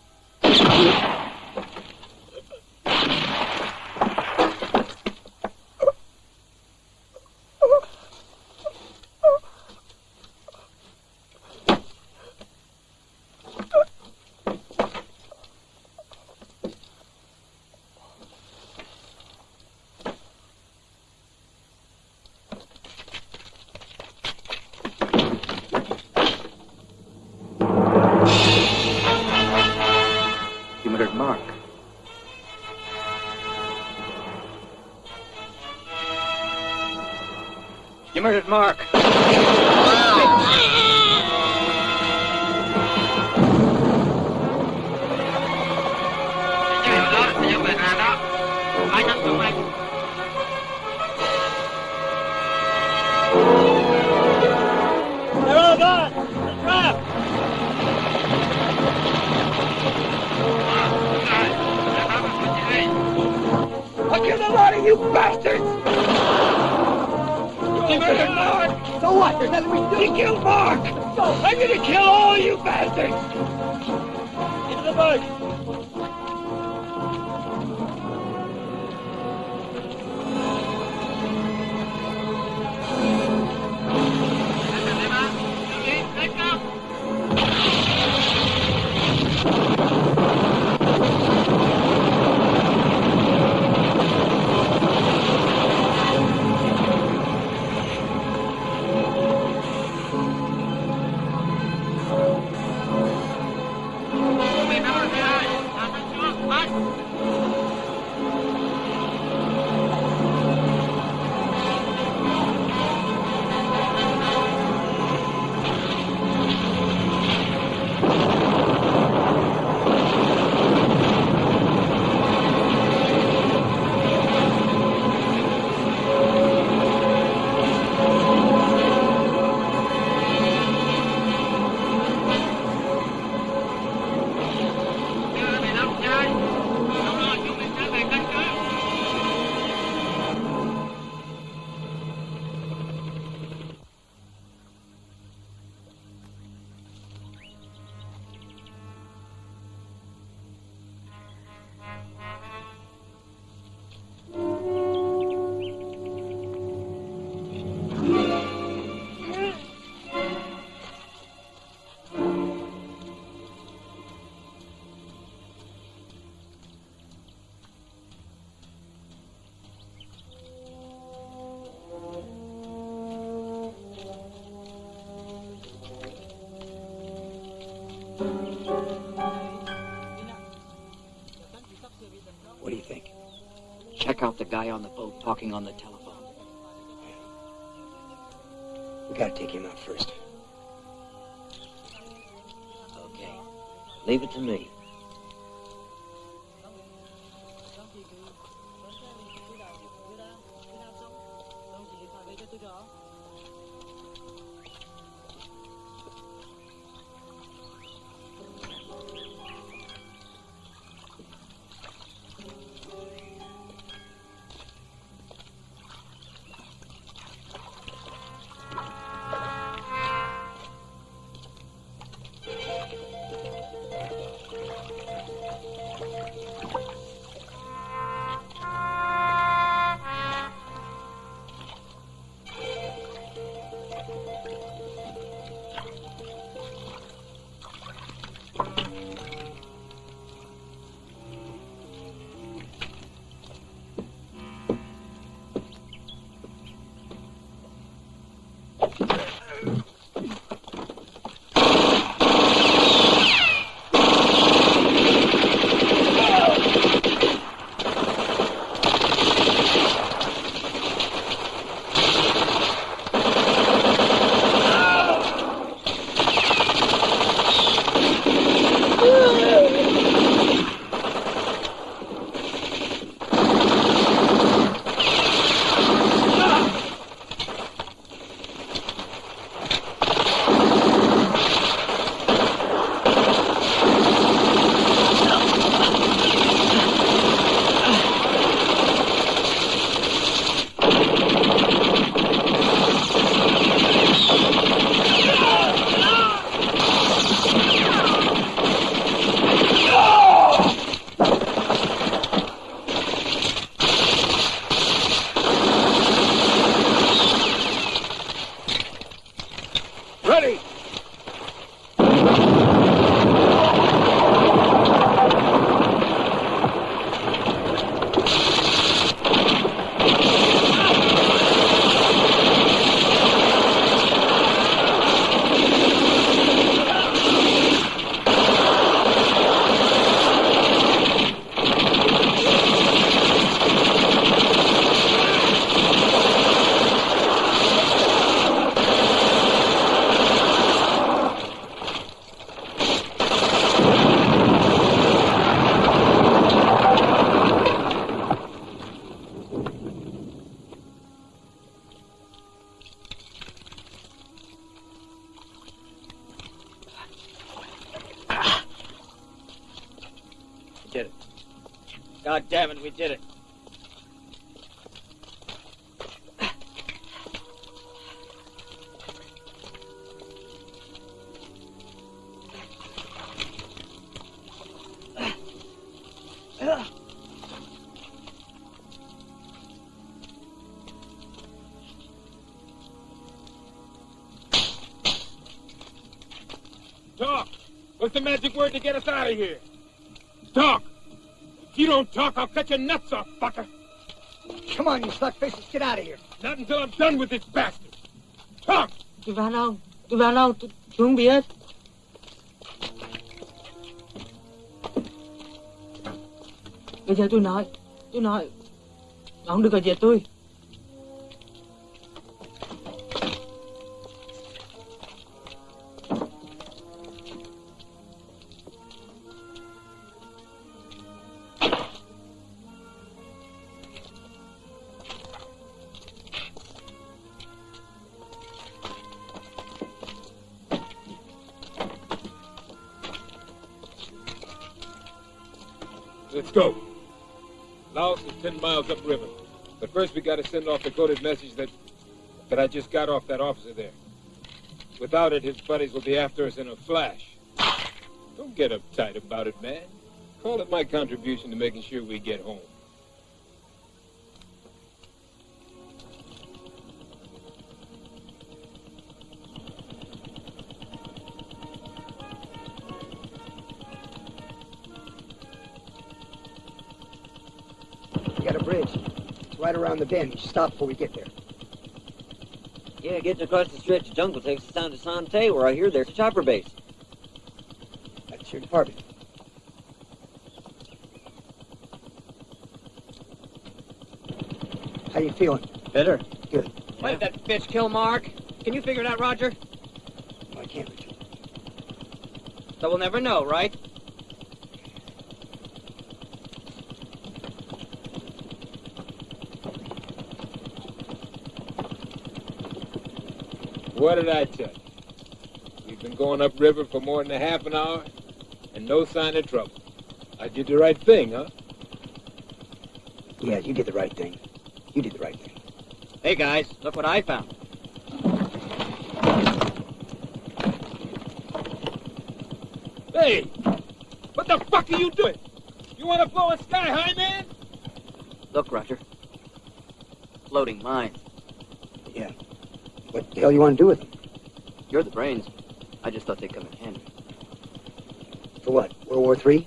Mark. You murdered Mark. They're all gone. The trap. I killed a lot of you bastards! You murdered Mark! So what? There's nothing we can do! He killed Mark! So I'm gonna kill all you bastards! Into the bug! What do you think? Check out the guy on the boat talking on the telephone. We gotta take him out first. Okay. Leave it to me. Ready! God damn it, we did it. Talk! What's the magic word to get us out of here? Talk! If you don't talk, I'll cut your nuts off, fucker! Come on, you suckfaces, get out of here. Not until I'm done with this bastard. Talk! Tôi vào đâu, tôi không biết. Bây giờ tôi nói, ông đừng có giết tôi. Let's go. Laos is 10 miles upriver. But first we gotta send off the coded message that I just got off that officer there. Without it, his buddies will be after us in a flash. Don't get uptight about it, man. Call it my contribution to making sure we get home. We got a bridge. It's right around the bend. You should stop before we get there. Yeah, getting across the stretch of jungle takes us down to Sante, where I hear there's a chopper base. That's your department. How you feeling? Better. Good. Why did that bitch kill Mark? Can you figure it out, Roger? No, I can't, Richard. So we'll never know, right? What did I tell you? We've been going upriver for more than a half an hour, and no sign of trouble. I did the right thing, huh? Yeah, you did the right thing. You did the right thing. Hey, guys, look what I found. Hey! What the fuck are you doing? You want to blow a sky high, man? Look, Roger. Floating mines. Yeah. What the hell you want to do with them? You're the brains. I just thought they'd come in handy. For what? World War III?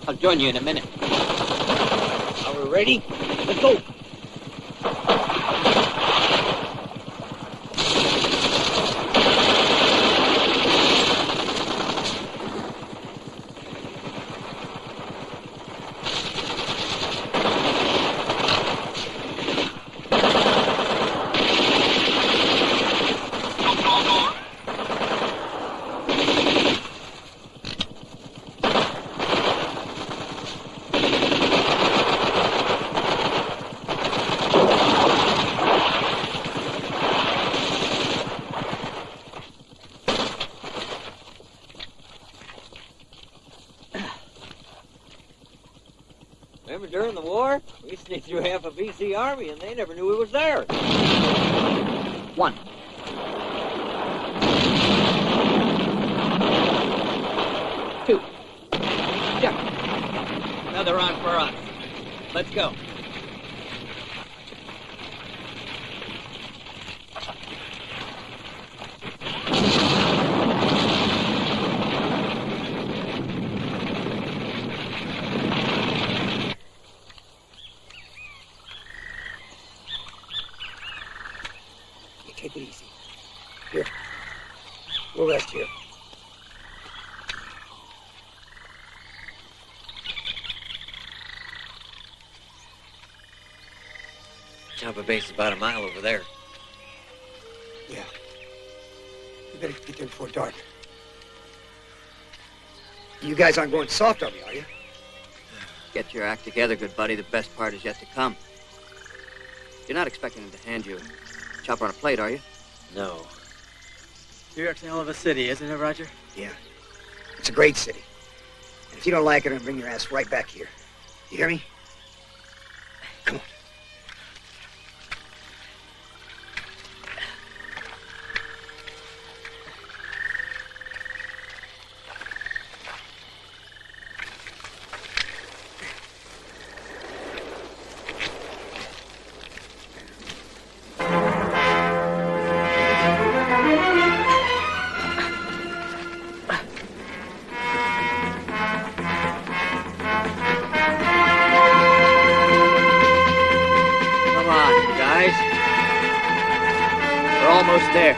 I'll join you in a minute. Are we ready? Let's go. during the war, we sneaked through half a BC army and they never knew we was there. 1. Two. Check. Another round for us. Let's go. Take it easy. Here. We'll rest here. Tampa Base is about a mile over there. Yeah. We better get there before dark. You guys aren't going soft on me, are you? Get your act together, good buddy. The best part is yet to come. You're not expecting him to hand you a chopper on a plate, are you? No. New York's a hell of a city, isn't it, Roger? Yeah. It's a great city. And if you don't like it, I'm gonna bring your ass right back here. You hear me? Come on. There.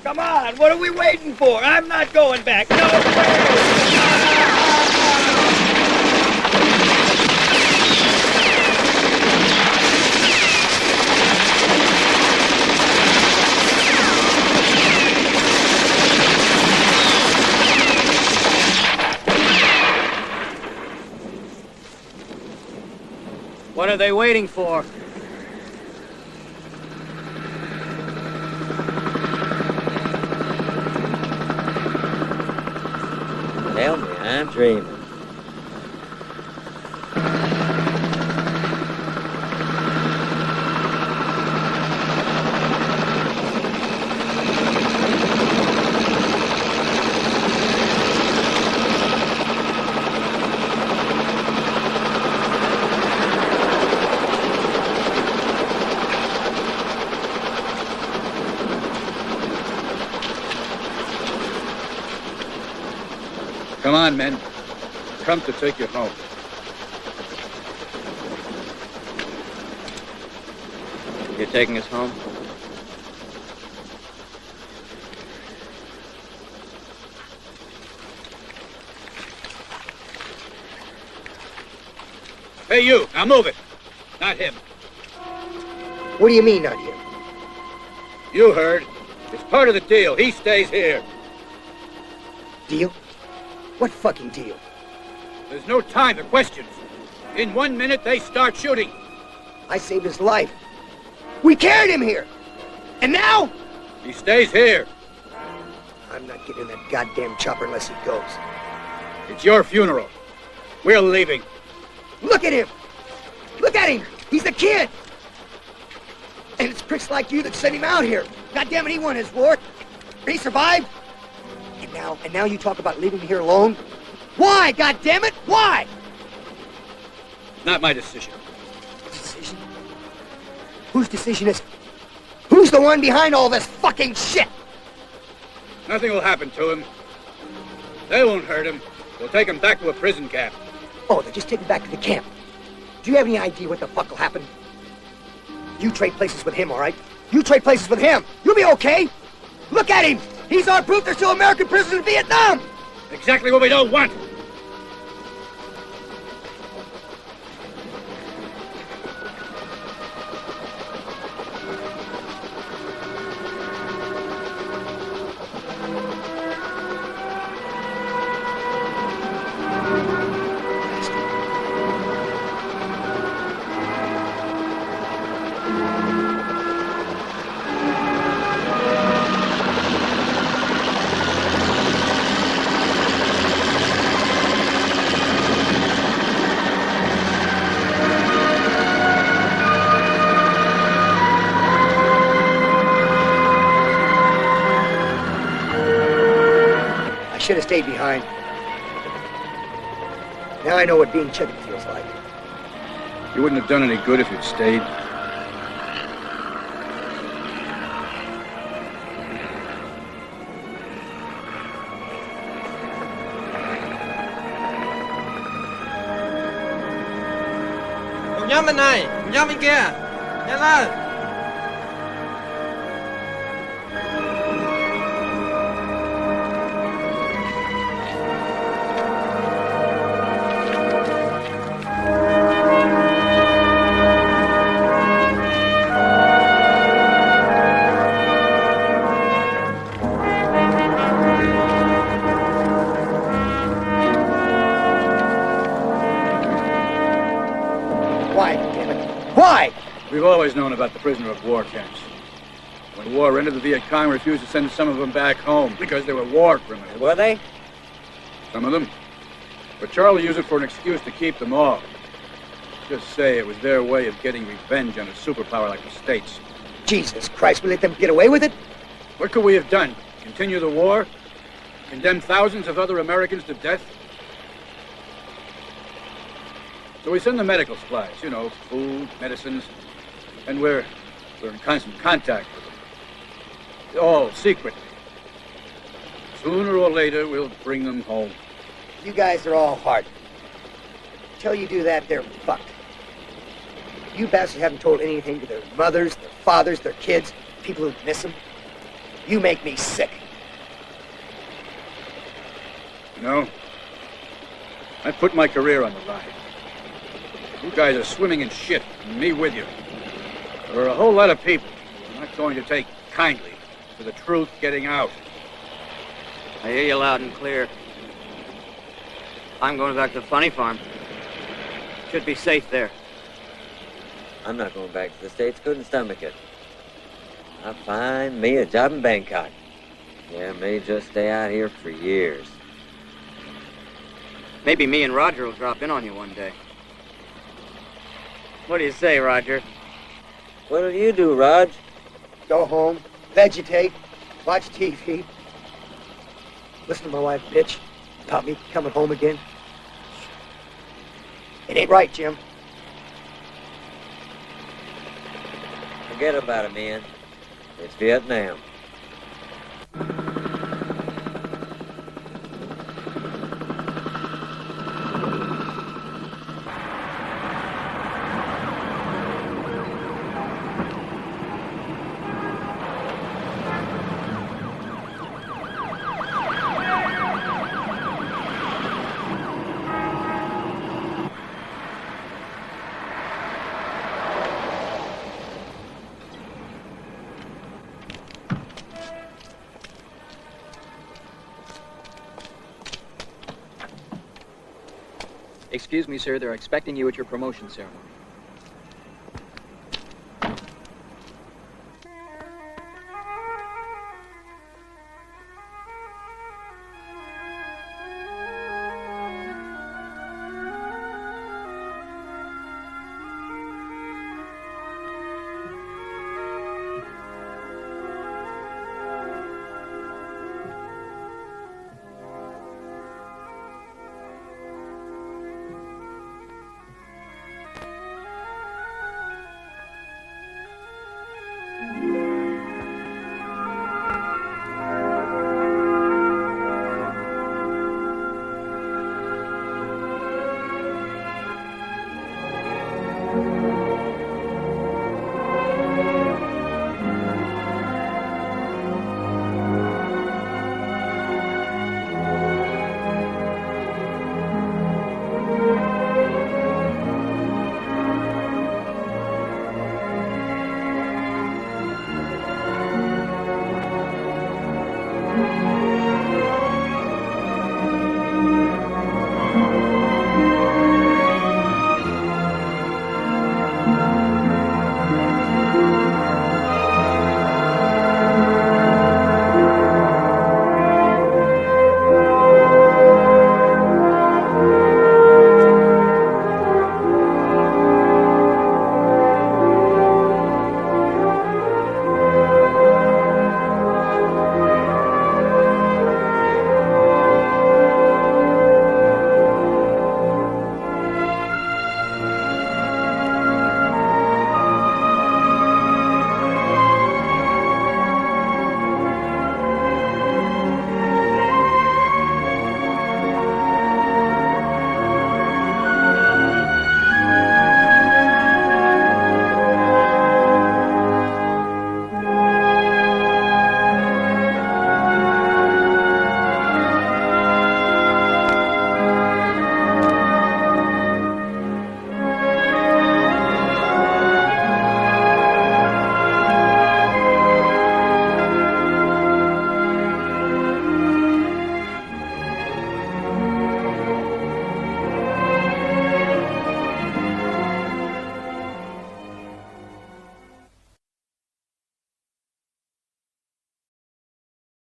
Come on, what are we waiting for? I'm not going back. No way! What are they waiting for? Tell me, I'm dreaming. Come on, men. Come to take you home. You're taking us home? Hey, you. Now move it. Not him. What do you mean, not him? You heard. It's part of the deal. He stays here. Deal? What fucking deal? There's no time for questions. In 1 minute, they start shooting. I saved his life. We carried him here. And now? He stays here. I'm not getting in that goddamn chopper unless he goes. It's your funeral. We're leaving. Look at him. Look at him. He's a kid. And it's pricks like you that sent him out here. Goddamn it, he won his war. He survived. And now you talk about leaving me here alone? Why, goddammit? Why? Not my decision. Decision? Whose decision is it? Who's the one behind all this fucking shit? Nothing will happen to him. They won't hurt him. They'll take him back to a prison camp. Oh, they just take him back to the camp. Do you have any idea what the fuck will happen? You trade places with him, all right? You trade places with him. You'll be okay. Look at him. He's our proof there's still American prisoners in Vietnam. Exactly what we don't want. Should have stayed behind. Now I know what being chicken feels like. You wouldn't have done any good if you'd stayed. Một nhóm bên này, một nhóm bên kia. Nhanh lên. We've always known about the prisoner of war camps. When the war ended, the Viet Cong refused to send some of them back home because they were war criminals. Were they? Some of them. But Charlie used it for an excuse to keep them all. Just say it was their way of getting revenge on a superpower like the States. Jesus Christ, we let them get away with it? What could we have done? Continue the war? Condemn thousands of other Americans to death? So we send the medical supplies, you know, food, medicines, and we're in constant contact with them. All secret. Sooner or later, we'll bring them home. You guys are all hard. Till you do that, they're fucked. You bastards haven't told anything to their mothers, their fathers, their kids, people who miss them. You make me sick. You know, I put my career on the line. You guys are swimming in shit, and me with you. There are a whole lot of people who are not going to take kindly to the truth getting out. I hear you loud and clear. I'm going back to the funny farm. Should be safe there. I'm not going back to the States. Couldn't stomach it. I'll find me a job in Bangkok. Yeah, may just stay out here for years. Maybe me and Roger will drop in on you one day. What do you say, Roger? What'll you do, Rog? Go home, vegetate, watch TV. Listen to my wife, bitch, about me coming home again. It ain't right, Jim. Forget about it, man. It's Vietnam. Excuse me, sir. They're expecting you at your promotion ceremony.